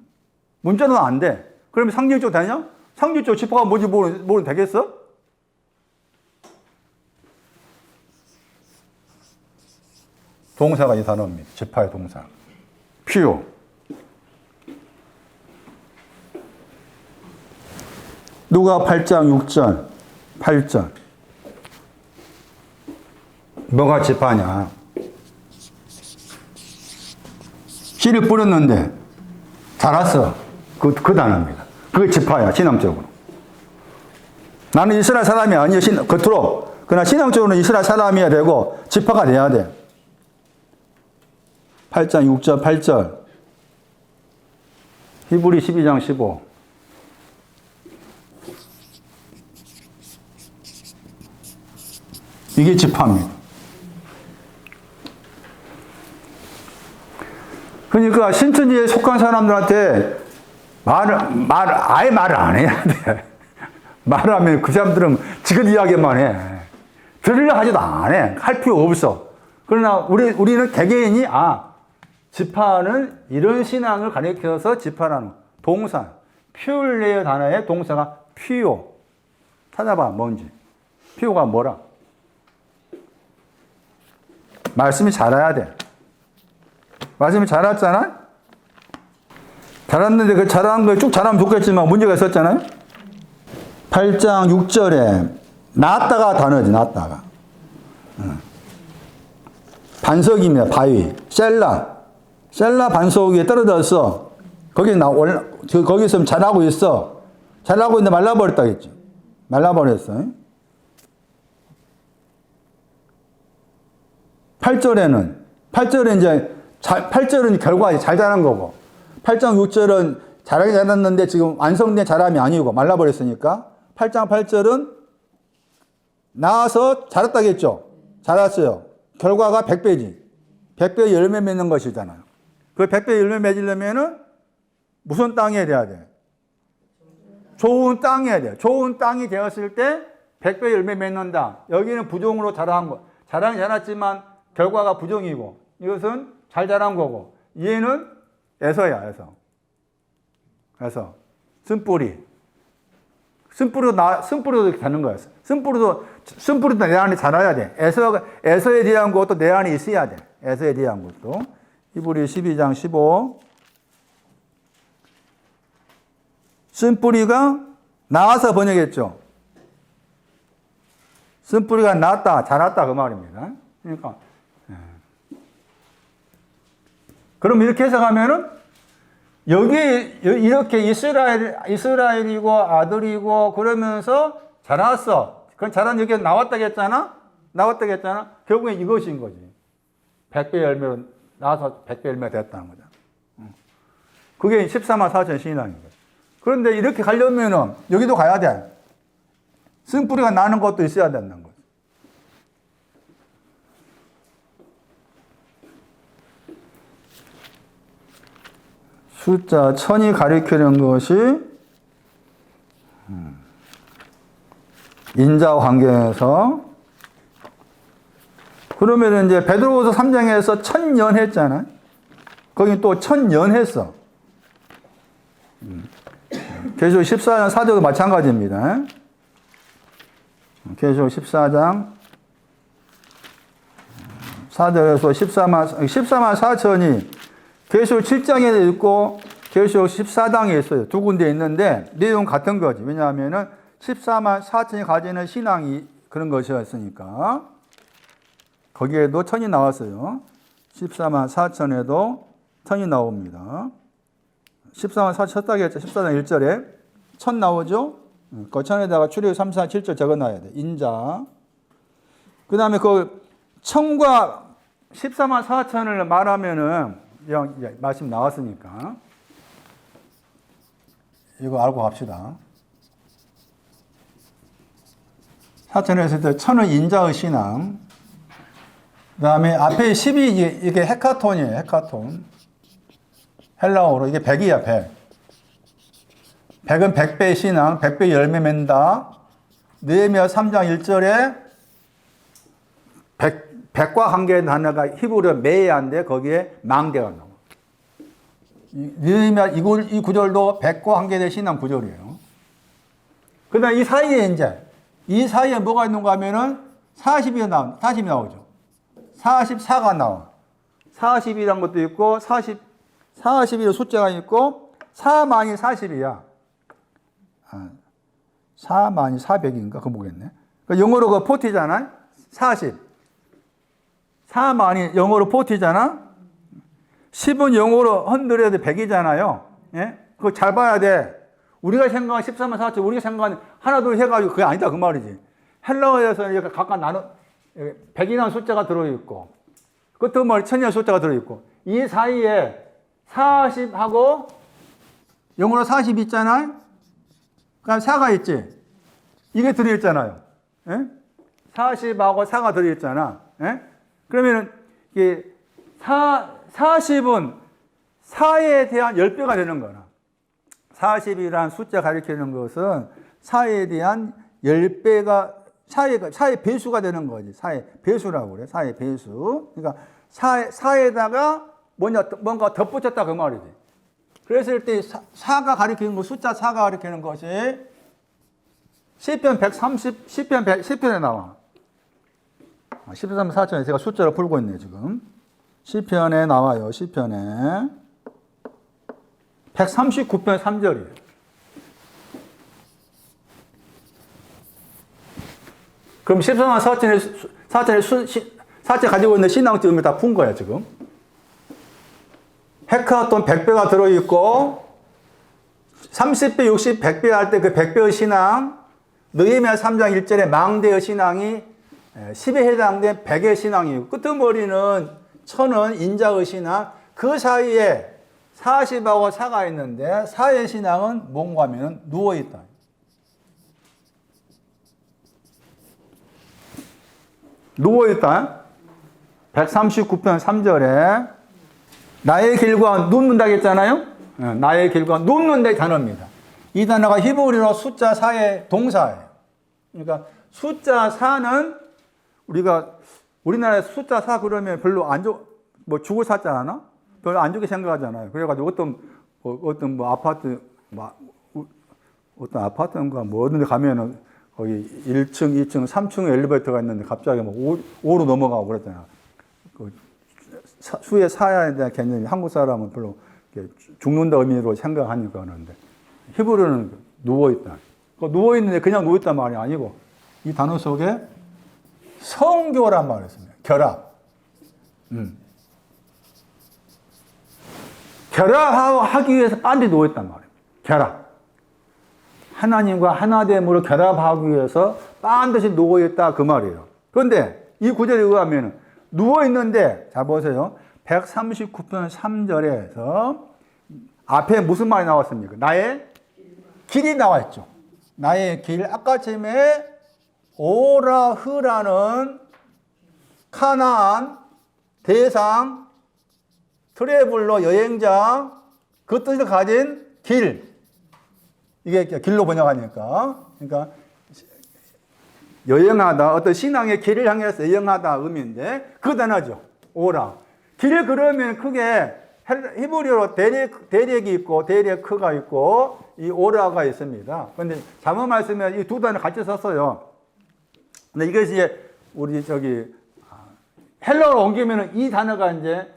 문자로는 안 돼. 그러면 상징적 되냐? 상징적 지파가 뭔지 모르면 되겠어? 동사가 이 단어입니다. 지파의 동사. 피요. 누가 8장 6절 8절 뭐가 지파냐? 씨를 뿌렸는데 자랐어. 그 단어입니다. 그게 지파야. 신앙적으로. 나는 이스라엘 사람이 아니야. 겉으로. 그러나 신앙적으로는 이스라엘 사람이어야 되고 지파가 돼야 돼. 8장 6절 8절 히브리 12장 15 이게 지파입니다. 그러니까 신천지에 속한 사람들한테 아예 말을 안 해야 돼. 말을 하면 그 사람들은 지금 이야기만 해. 들으려 하지도 안 해. 할 필요 없어. 그러나 우리는 개개인이 지파는 이런 신앙을 가리켜서 지파라는 동사. 퓨레어 단어의 동사가 피오. 찾아봐 뭔지. 피오가 뭐라? 말씀이 자라야 돼. 말씀이 자랐잖아? 자랐는데 그 자란 거에 쭉 자라면 좋겠지만 문제가 있었잖아요? 8장 6절에 낳았다가 단어지, 낳았다가. 반석입니다, 바위. 셀라 반석 위에 떨어졌어. 거기서 자라고 있어. 자라고 있는데 말라버렸다겠죠. 말라버렸어. 8절에 이제 8절은 결과 잘 자란 거고 8장 6절은 잘하게 자랐는데 지금 완성된 자람이 아니고 말라버렸으니까 8장 8절은 나와서 자랐다겠죠. 자랐어요. 결과가 100배지. 100배 열매 맺는 것이잖아요. 그 100배 열매 맺으려면은 무슨 땅이 돼야 돼? 좋은 땅이 해야 돼. 좋은 땅이 되었을 때 100배 열매 맺는다. 여기는 부종으로 자란 거. 자라긴 자랐지만 결과가 부종이고 이것은 잘 자란 거고 얘는 에서야. 에서 쓴뿌리도 되는 거야. 쓴뿌리도 내 안에 자라야 돼. 에서에 대한 것도 내 안에 있어야 돼. 에서에 대한 것도. 히브리 12장 15. 쓴뿌리가 나와서 번역했죠. 쓴뿌리가 낫다, 자랐다 그 말입니다. 그러니까 그럼 이렇게 해석하면은 여기 이렇게 이스라엘이고 아들이고 그러면서 자랐어. 그건 자란 여기 나왔다겠잖아. 결국엔 이것인 거지. 100배 열매로 나와서 100배 열매가 됐다는 거죠. 그게 14만 4천 신앙인 거죠. 그런데 이렇게 가려면은 여기도 가야 돼. 쓴뿌리가 나는 것도 있어야 된다는 거죠. 숫자 1000이 가리키는 것이 인자 관계에서 그러면 이제 베드로후서 3장에서 1000년 했잖아. 거기 또 1000년 했어. 계시록 14장 4절도 마찬가지입니다. 계시록 14장 4절에서 14만 4천이 계시록 7장에 있고 계시록 14장에 있어요. 두 군데 있는데 내용 같은 거지. 왜냐하면은 14만 4천이 가지는 신앙이 그런 것이었으니까 거기에도 1000이 나왔어요. 14만 4천에도 1000이 나옵니다. 14만 4천 쳤다고 했죠. 14장 1절에 1000 나오죠. 그 1000에다가 출애굽 3, 4, 7절 적어놔야 돼. 인자. 그 다음에 그 1000과 14만 4천을 말하면은 말씀 나왔으니까 이거 알고 갑시다. 4천에 했을 때 1000은 인자의 신앙. 그 다음에 앞에 10이 이게 헤카톤이에요. 헤카톤. 헬라어로 이게 100이야. 100. 100은 100배의 신앙, 100배 열매 맺는다. 느헤미야 3장 1절에 100과 관계된 단어가 히브리어 메야인데 거기에 망대가 나와. 느헤미야 이 구절도 100과 관계된 신앙 구절이에요. 그 다음에 이 사이에 뭐가 있는가 하면은 40이 나오죠. 44가 나와. 40이란 것도 있고 40이라는 숫자가 있고 4만이 40이야. 4만이 400인가? 그거 보겠네. 영어로 그 40잖아. 40. 4만이 영어로 40잖아. 10은 영어로 100이 100이잖아요. 예? 그거 잘 봐야 돼. 우리가 생각한 14만 4천, 우리가 생각한 하나 둘 해가지고 그게 아니다 그 말이지. 헬라어에서 이렇게 각각 100이라는 숫자가 들어있고 그것도 뭐 1000이라는 숫자가 들어있고 이 사이에 40하고 영어로 40 있잖아요. 그다음 4가 있지. 이게 들어있잖아요. 예? 40하고 4가 들어있잖아. 예? 그러면은 이게 40은 4에 대한 10배가 되는 거나 40이라는 숫자 가리키는 것은 4에 대한 10배가 4의 배수가 되는 거지. 4의 배수라고 그래. 4의 배수. 그러니까 4에다가 뭔가 덧붙였다 그 말이지. 그랬을 때 4가 가리키는 거, 숫자 4가 가리키는 것이 시편 130, 시편에 나와. 13만 4천에 제가 숫자로 풀고 있네, 지금. 시편에 나와요, 시편에. 139편 3절이에요. 그럼 14만 4천에 가지고 있는 신앙적을 다 푼 거야, 지금. 헤카톤 100배가 들어있고, 30배, 60, 100배 할 때 그 100배의 신앙, 느헤미야 3장 1절에 망대의 신앙이 10에 해당된 100의 신앙이고, 끄트머리는 1000은 인자의 신앙, 그 사이에 40하고 4가 있는데, 4의 신앙은 뭔가 하면 누워있다. 누워있다. 139편 3절에 나의 길과 눕는다 했잖아요. 나의 길과 눕는다 단어입니다. 이 단어가 히브리어 숫자 4의 동사예요. 그러니까 숫자 4는 우리나라에 숫자 4 그러면 별로 뭐 죽을 사자 하나? 별로 안 좋게 생각하잖아요. 그래가지고 어떤 아파트, 어떤 아파트인가 뭐 어느 데 가면은 거기 1층, 2층, 3층 엘리베이터가 있는데 갑자기 뭐 5로 넘어가고 그랬잖아. 그 수의 사야에 대한 개념이 한국 사람은 별로 죽는다 의미로 생각하니까 하는데 히브리어는 누워있다. 누워있는데 그냥 누워있단 말이 아니고 이 단어 속에 성교란 말을 했습니다. 결합. 결합하기 위해서 빤히 누워있단 말이에요. 결합. 하나님과 하나됨으로 결합하기 위해서 반드시 누워있다 그 말이에요. 그런데 이 구절에 의하면 누워있는데, 자 보세요. 139편 3절에서 앞에 무슨 말이 나왔습니까? 나의 길이 나와있죠. 나의 길. 아까쯤에 오라흐라는 카나안 대상 트래블러 여행자 그 뜻을 가진 길. 이게 길로 번역하니까. 그러니까 여행하다, 어떤 신앙의 길을 향해서 여행하다 의미인데 그 단어죠. 오라. 길 그러면 크게 히브리어로 대렉이 있고 대렉크가 있고 이 오라가 있습니다. 그런데 잘못 말씀에 이 두 단어 같이 썼어요. 근데 이것이 이제 우리 헬러로 옮기면 이 단어가 이제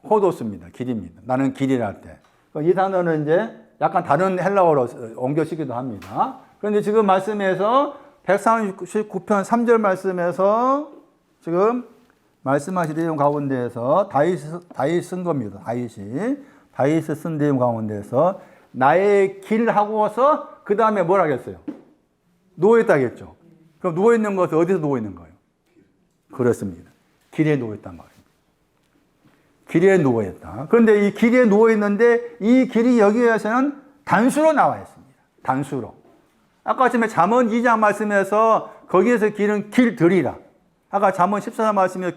호도스입니다. 길입니다. 나는 길이랄 때. 이 단어는 이제 약간 다른 헬라어로 옮겨지기도 합니다. 그런데 지금 말씀에서 139편 3절 말씀에서 지금 말씀하신 내용 가운데에서 다윗 쓴 겁니다. 다윗이 쓴 내용 가운데에서 나의 길 하고서 그 다음에 뭘 하겠어요? 누워있다겠죠. 그럼 누워있는 것은 어디서 누워있는 거예요? 그렇습니다. 길에 누워있단 말이에요. 길에 누워있다. 그런데 이 길에 누워있는데 이 길이 여기에서는 단수로 나와 있습니다. 단수로. 아까 아침에 잠언 2장 말씀에서 거기에서 길은 길들이라. 아까 잠언 14장 말씀에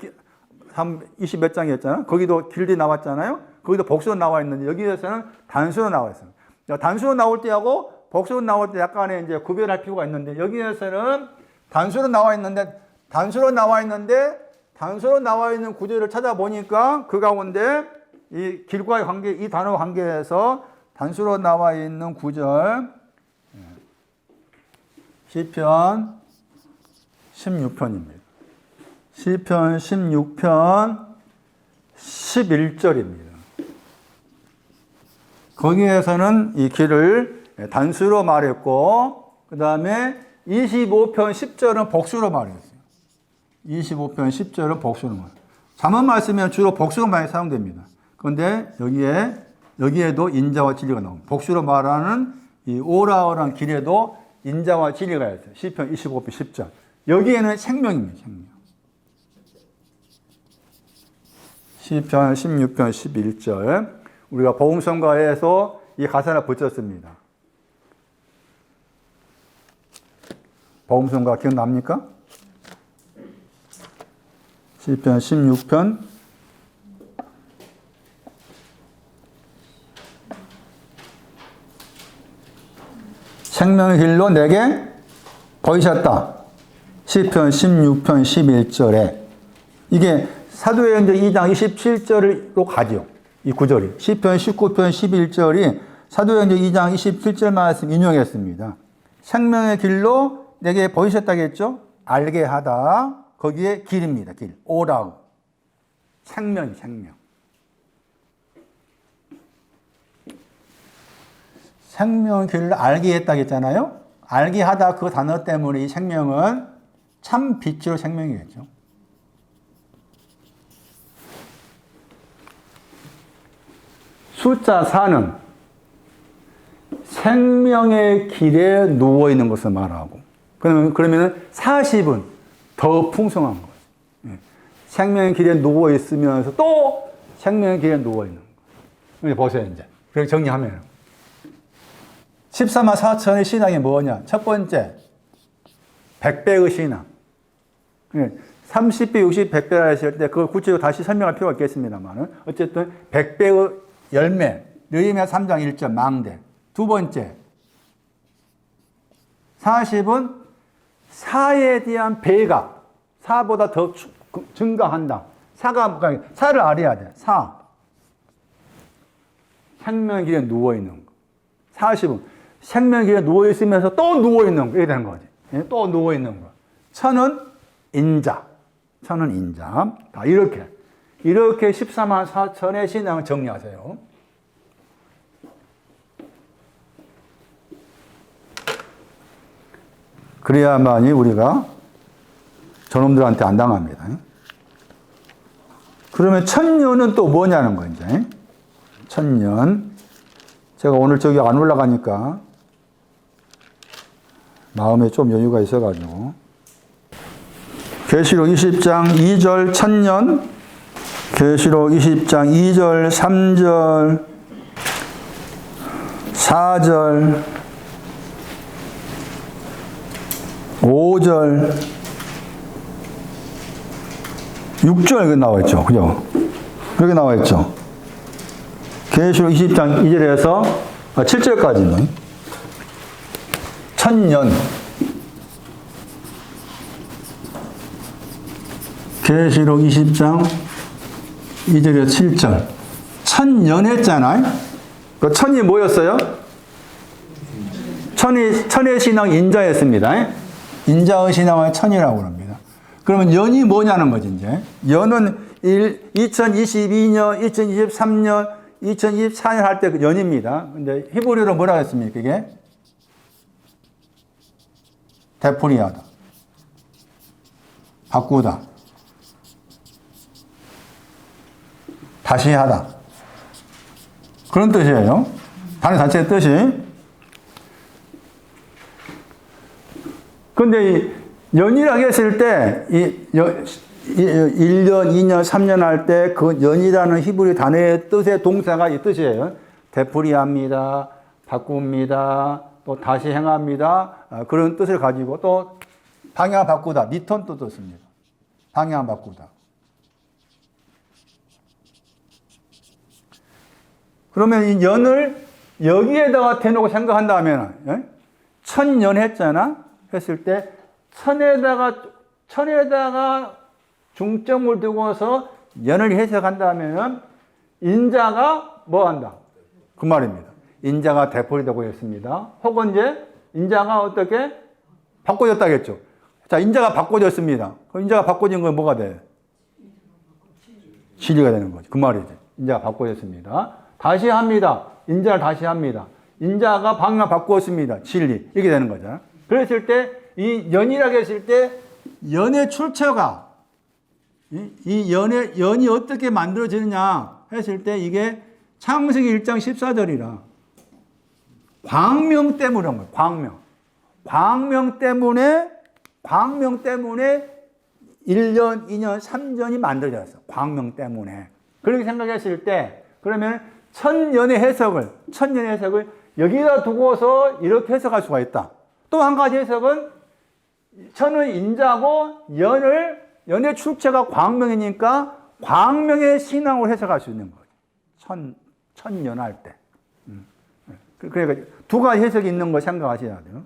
20 몇 장이었잖아요. 거기도 길이 나왔잖아요. 거기도 복수로 나와 있는데 여기에서는 단수로 나와 있습니다. 단수로 나올 때하고 복수로 나올 때 약간의 이제 구별할 필요가 있는데 여기에서는 단수로 나와 있는데 단수로 나와 있는 구절을 찾아보니까 그 가운데 이 길과의 관계, 이 단어 관계에서 단수로 나와 있는 구절 시편 16편입니다. 시편 16편 11절입니다. 거기에서는 이 길을 단수로 말했고 그 다음에 25편 10절은 복수로 말했어요. 25편 10절은 복수로 말해요. 잠언 말씀은 주로 복수로 많이 사용됩니다. 그런데 여기에도 인자와 진리가 나옵니다. 복수로 말하는 이 오라오란 길에도 인자와 진리가 있어요. 시편 25편 10절. 여기에는 생명입니다. 생명. 시편 16편 11절. 우리가 복음성가에서 이 가사를 붙였습니다. 복음성가 기억납니까? 시편 16편 생명의 길로 내게 보이셨다. 시편 16편 11절에 이게 사도행전 2장 27절로 가죠. 이 구절이. 시편 19편 11절이 사도행전 2장 27절 말씀 인용했습니다. 생명의 길로 내게 보이셨다겠죠? 알게 하다. 거기에 길입니다. 길. 오라우. 생명. 생명 길을 알게 했다겠잖아요. 알게 하다 그 단어 때문에 이 생명은 참 빛으로 생명이겠죠. 숫자 4는 생명의 길에 누워있는 것을 말하고 그러면 40은 더 풍성한 거예요. 생명의 길에 누워있으면서 또 생명의 길에 누워있는 거예요. 보세요 이제. 그렇게 정리하면 14만 4천의 신앙이 뭐냐? 첫 번째 100배의 신앙. 30배, 60, 100배라 하실 때 그걸 구체적으로 다시 설명할 필요가 있겠습니다만 어쨌든 100배의 열매, 느헤미야 3장 1절 망대. 두 번째, 40은 사에 대한 배가 사보다 더 증가한다. 사를 알아야 돼. 사. 생명의 길에 누워있는 거. 40은 생명의 길에 누워있으면서 또 누워있는 거. 이렇게 되는 거지. 또 누워있는 거. 천은 인자. 다 이렇게 14만 4천의 신앙을 정리하세요. 그래야만이 우리가 저놈들한테 안 당합니다. 그러면 천년은 또 뭐냐는 거, 이제. 천년. 제가 오늘 저기 안 올라가니까 마음에 좀 여유가 있어가지고. 계시록 20장 2절 천년, 계시록 20장 2절, 3절, 4절, 5절, 6절 여기 나와 있죠. 그죠? 여기 나와 있죠. 계시록 20장 2절에서 7절까지는 천년. 계시록 20장 2절에서 7절. 천년 했잖아요. 그 천이 뭐였어요? 천의 신앙 인자였습니다. 인자의 신앙을 천이라고 합니다. 그러면 연이 뭐냐는 거지, 이제. 연은 2022년, 2023년, 2024년 할 때 그 연입니다. 근데 히브리어로 뭐라 했습니까, 이게? 되풀이하다. 바꾸다. 다시 하다. 그런 뜻이에요. 단어 자체의 뜻이. 근데 이 연이라고 했을 때, 1년, 2년, 3년 할 때 그 연이라는 히브리 단어의 뜻의 동사가 이 뜻이에요. 되풀이합니다. 바꿉니다. 또 다시 행합니다. 그런 뜻을 가지고 또 방향 바꾸다. 리턴 또 뜻입니다. 방향 바꾸다. 그러면 이 연을 여기에다가 대놓고 생각한다면, 천년 했잖아? 했을 때, 천에다가 중점을 두고서 연을 해석한다면, 인자가 뭐 한다? 그 말입니다. 인자가 되풀이되고 있습니다. 혹은 이제, 인자가 어떻게? 바꿔졌다겠죠. 자, 인자가 바꿔졌습니다. 그럼 인자가 바꿔진 건 뭐가 돼? 진리가 되는 거죠. 그 말이죠. 인자가 바꿔졌습니다. 다시 합니다. 인자를 다시 합니다. 인자가 방향을 바꾸었습니다. 진리. 이렇게 되는 거죠. 그랬을 때, 이 연이라고 했을 때, 연의 출처가, 연이 어떻게 만들어지느냐 했을 때, 이게 창세기 1장 14절이라. 광명 때문에 그런 거예요. 광명. 광명 때문에 1년, 2년, 3년이 만들어졌어. 광명 때문에. 그렇게 생각했을 때, 그러면 천년의 해석을 여기다 두고서 이렇게 해석할 수가 있다. 또 한 가지 해석은 천은 인자고 연의 출처가 광명이니까 광명의 신앙을 해석할 수 있는 거죠. 천년 할 때. 그러니까 두 가지 해석이 있는 거 생각하셔야 돼요.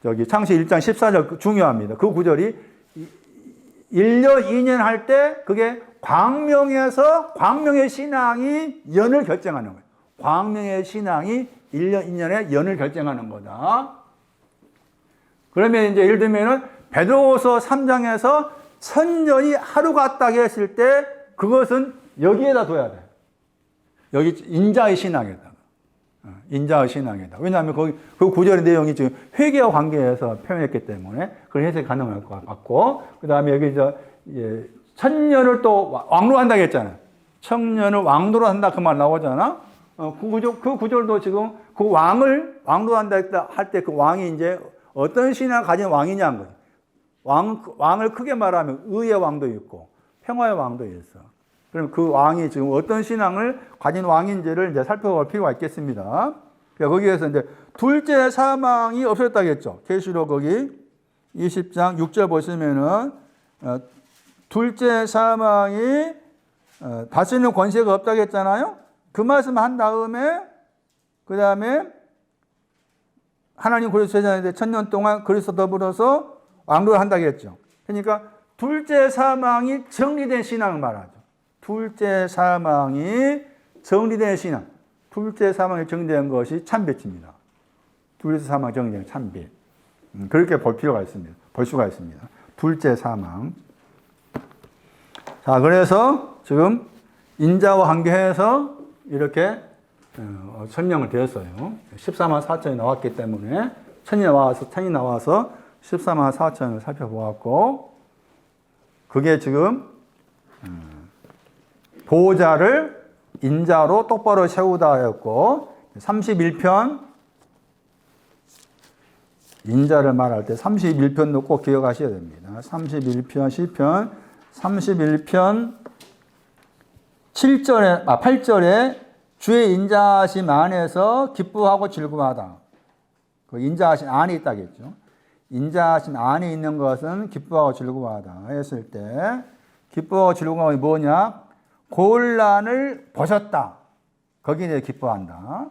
저기 창세기 1장 14절 중요합니다. 그 구절이 1년, 2년 할 때 그게 광명에서 광명의 신앙이 연을 결정하는 거예요. 광명의 신앙이 1년, 2년에 연을 결정하는 거다. 그러면 이제 예를 들면은 베드로후서 3장에서 천년이 하루 같다고 했을 때 그것은 여기에다 둬야 돼. 여기 인자의 신앙에다. 인자의 신앙이다. 왜냐하면 그 구절의 내용이 지금 회개와 관계에서 표현했기 때문에 그런 해석이 가능할 것 같고, 그 다음에 여기 천년을 또 왕로한다고 했잖아요. 천년을 왕도로 한다 그 말 나오잖아. 그 구절도 지금 그 왕로한다 할 때 그 왕이 이제 어떤 신앙을 가진 왕이냐는 거죠. 왕을 크게 말하면 의의 왕도 있고 평화의 왕도 있어. 그럼 그 왕이 지금 어떤 신앙을 가진 왕인지를 이제 살펴볼 필요가 있겠습니다. 거기에서 이제 둘째 사망이 없었다겠죠. 계시록 거기 20장 6절 보시면은 둘째 사망이 다스리는 권세가 없다고 했잖아요. 그 말씀 한 다음에 그 다음에 하나님 그리스도 제자인데 천년 동안 그리스도 더불어서 왕로를 한다고 했죠. 그러니까 둘째 사망이 정리된 신앙을 말하죠. 둘째 사망이 정리된 신앙. 둘째 사망이 정리된 것이 참빛입니다. 둘째 사망이 정리된 참빛. 그렇게 볼 필요가 있습니다. 볼 수가 있습니다. 둘째 사망. 자, 그래서 지금 인자와 관계해서 이렇게 설명을 드렸어요. 14만 4천이 나왔기 때문에 천이 나와서 14만 4천을 살펴보았고, 그게 지금 보호자를 인자로 똑바로 세우다였고 31편 인자를 말할 때 31편도 꼭 기억하셔야 됩니다. 31편 시편 31편 8절에 주의 인자하심 안에서 기뻐하고 즐거워하다. 그 인자하심 안에 있다겠죠. 인자하심 안에 있는 것은 기뻐하고 즐거워하다 했을 때 기뻐하고 즐거워하는 게 뭐냐? 곤란을 보셨다. 거기에 기뻐한다.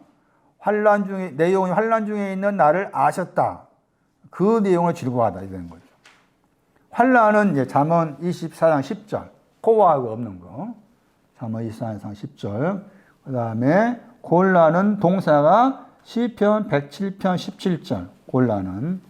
내용이 환난 중에 있는 나를 아셨다. 그 내용을 즐거워하다 이런 거죠. 환난은 이제 잠언 24장 10절 코어하고 없는 거. 잠언 24장 10절. 그 다음에 곤란은 동사가 시편 107편 17절. 곤란은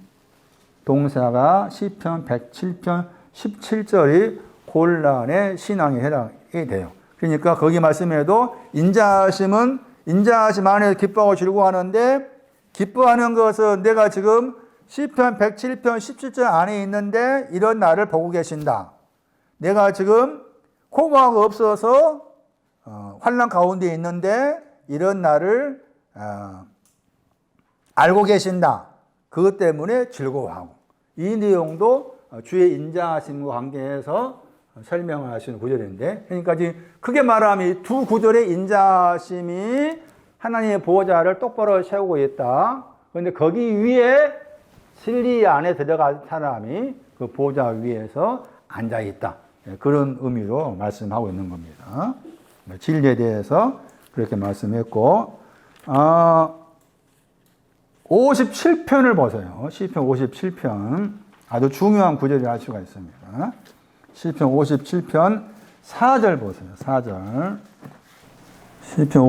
동사가 시편 107편 17절이 곤란의 신앙에 해당이 돼요. 그러니까 거기 말씀에도 인자하심 안에서 기뻐하고 즐거워하는데 기뻐하는 것은 내가 지금 시편 107편 17절 안에 있는데 이런 나를 보고 계신다. 내가 지금 코고하고 없어서 환난 가운데 있는데 이런 나를 알고 계신다. 그것 때문에 즐거워하고 이 내용도 주의 인자하심과 관계해서 설명하시는 구절인데 그러니까 지금 크게 말하면 이 두 구절의 인자하심이 하나님의 보호자를 똑바로 세우고 있다. 그런데 거기 위에 진리 안에 들어간 사람이 그 보호자 위에서 앉아 있다. 그런 의미로 말씀하고 있는 겁니다. 진리에 대해서 그렇게 말씀했고 57편을 보세요. 시편 57편 아주 중요한 구절이 알 수가 있습니다. 시편 57편 4절 보세요. 4절. 시편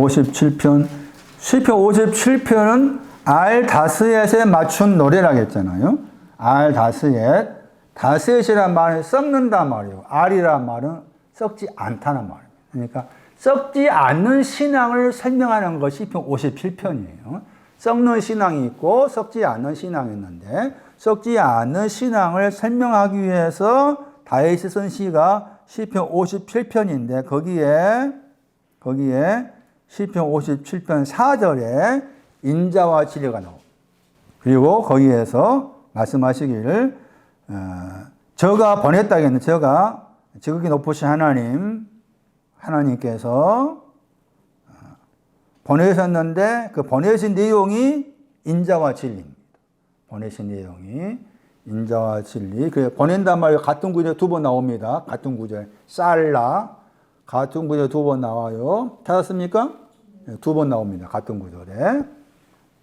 57편은 알다스엣에 맞춘 노래라고 했잖아요. 알다스엣. 다스엣이란 말은 썩는단 말이에요. 알이란 말은 썩지 않다는 말이에요. 그러니까 썩지 않는 신앙을 설명하는 것이 시편 57편이에요. 썩는 신앙이 있고 썩지 않는 신앙이 있는데 썩지 않는 신앙을 설명하기 위해서 다윗이 쓴 시가 시편 57편인데 거기에 시편 57편 4절에 인자와 진리가 나옵니다. 그리고 거기에서 말씀하시기를 저가 보냈다겠는 저가 지극히 높으신 하나님께서 보내셨는데 그 보내신 내용이 인자와 진리입니다. 보내신 내용이 인자와 진리. 그 보낸단 말이 같은 구절에 두 번 나옵니다. 같은 구절. 살라. 같은 구절에 두 번 나와요. 찾았습니까? 두 번 나옵니다. 같은 구절에.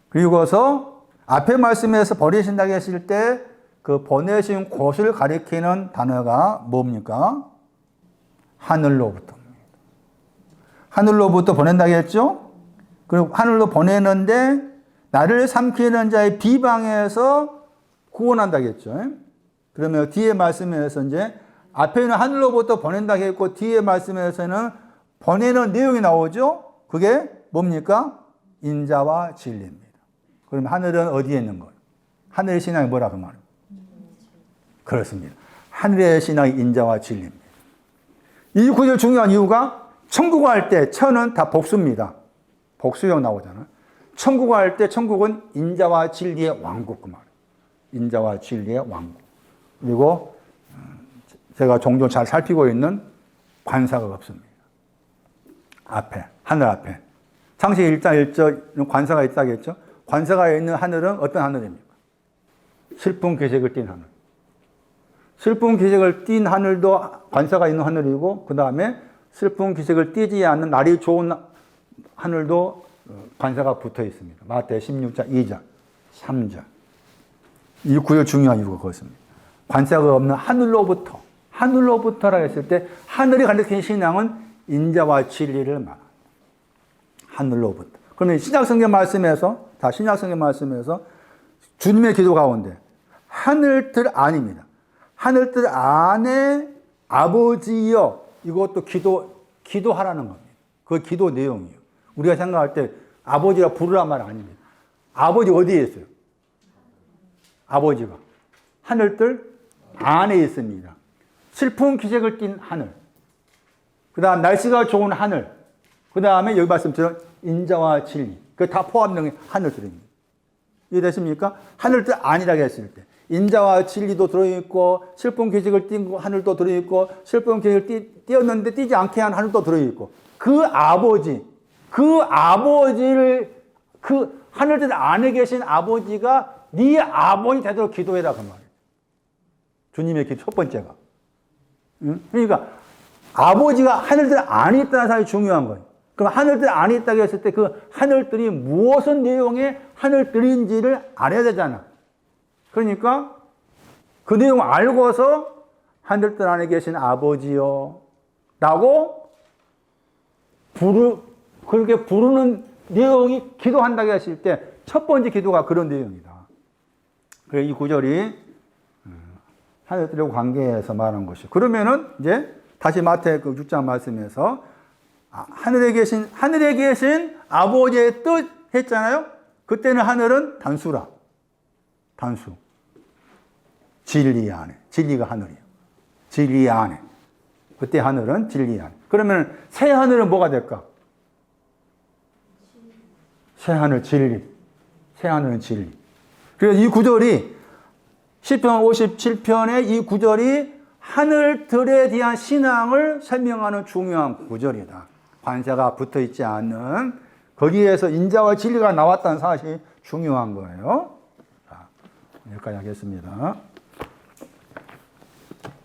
그리고서 앞에 말씀에서 보내신다고 했을 때 그 보내신 곳을 가리키는 단어가 뭡니까? 하늘로부터입니다. 하늘로부터 보낸다고 했죠? 그리고 하늘로 보내는데 나를 삼키는 자의 비방에서 구원한다고 했죠. 그러면 뒤에 말씀에서 이제 앞에는 하늘로부터 보낸다고 했고 뒤에 말씀에서는 보내는 내용이 나오죠. 그게 뭡니까? 인자와 진리입니다. 그럼 하늘은 어디에 있는 거예요? 하늘의 신앙이 뭐라고 말합니까? 그렇습니다. 하늘의 신앙이 인자와 진리입니다. 이 구절 중요한 이유가 천국 갈 때 천은 다 복수입니다. 복수형 나오잖아요. 천국 갈 때 천국은 인자와 진리의 왕국 그 말이에요. 인자와 진리의 왕국. 그리고 제가 종종 잘 살피고 있는 관사가 없습니다. 앞에, 하늘 앞에. 창세기 1장 1절 관사가 있다겠죠? 관사가 있는 하늘은 어떤 하늘입니까? 슬픈 기색을 띤 하늘. 슬픈 기색을 띤 하늘도 관사가 있는 하늘이고 그 다음에 슬픈 기색을 띠지 않는 날이 좋은 하늘도 관사가 붙어 있습니다. 마태 16장 2절, 3절. 이 구절 중요한 이유가 그렇습니다. 관사가 없는 하늘로부터라 했을 때 하늘이 가르치는 신앙은 인자와 진리를 말합니다. 하늘로부터. 그러면 신약성경 말씀에서 주님의 기도 가운데 하늘들 안입니다. 하늘들 안에 아버지여 이것도 기도하라는 겁니다. 그 기도 내용이에요. 우리가 생각할 때 아버지라 부르란 말 아닙니다. 아버지 어디에 있어요? 아버지가 하늘들 안에 있습니다. 슬픈 기색을 띤 하늘. 그 다음 날씨가 좋은 하늘. 그 다음에 여기 말씀처럼 인자와 진리. 그 다 포함된 게 하늘들입니다. 이해되십니까? 하늘들 아니라고 했을 때. 인자와 진리도 들어있고, 슬픈 기색을 띈 하늘도 들어있고, 슬픈 기색을 띄었는데 띄지 않게 한 하늘도 들어있고, 그 아버지를, 그 하늘들 안에 계신 아버지가 네 아버지 되도록 기도해라. 그 말이에요. 주님의 기도 첫 번째가. 응? 그러니까 아버지가 하늘들 안에 있다는 사실이 중요한 거예요. 그럼 하늘들 안에 있다고 했을 때 그 하늘들이 무엇은 내용의 하늘들인지를 알아야 되잖아. 그러니까 그 내용을 알고서 하늘들 안에 계신 아버지요 라고 그렇게 부르는 내용이 기도한다고 했을 때 첫 번째 기도가 그런 내용이다. 그래서 이 구절이 하늘들과 관계에서 말하는 것이고, 그러면은 이제 다시 마태복음 6장 말씀에서 하늘에 계신 아버지의 뜻 했잖아요. 그때는 하늘은 단수라. 단수. 진리 안에. 진리가 하늘이에요. 진리 안에. 그때 하늘은 진리 안에. 그러면 새 하늘은 뭐가 될까? 새 하늘 진리. 새 하늘은 진리. 그래서 이 구절이 시편 57편의 이 구절이 하늘들에 대한 신앙을 설명하는 중요한 구절이다. 관세가 붙어 있지 않는 거기에서 인자와 진리가 나왔다는 사실이 중요한 거예요. 자, 여기까지 하겠습니다.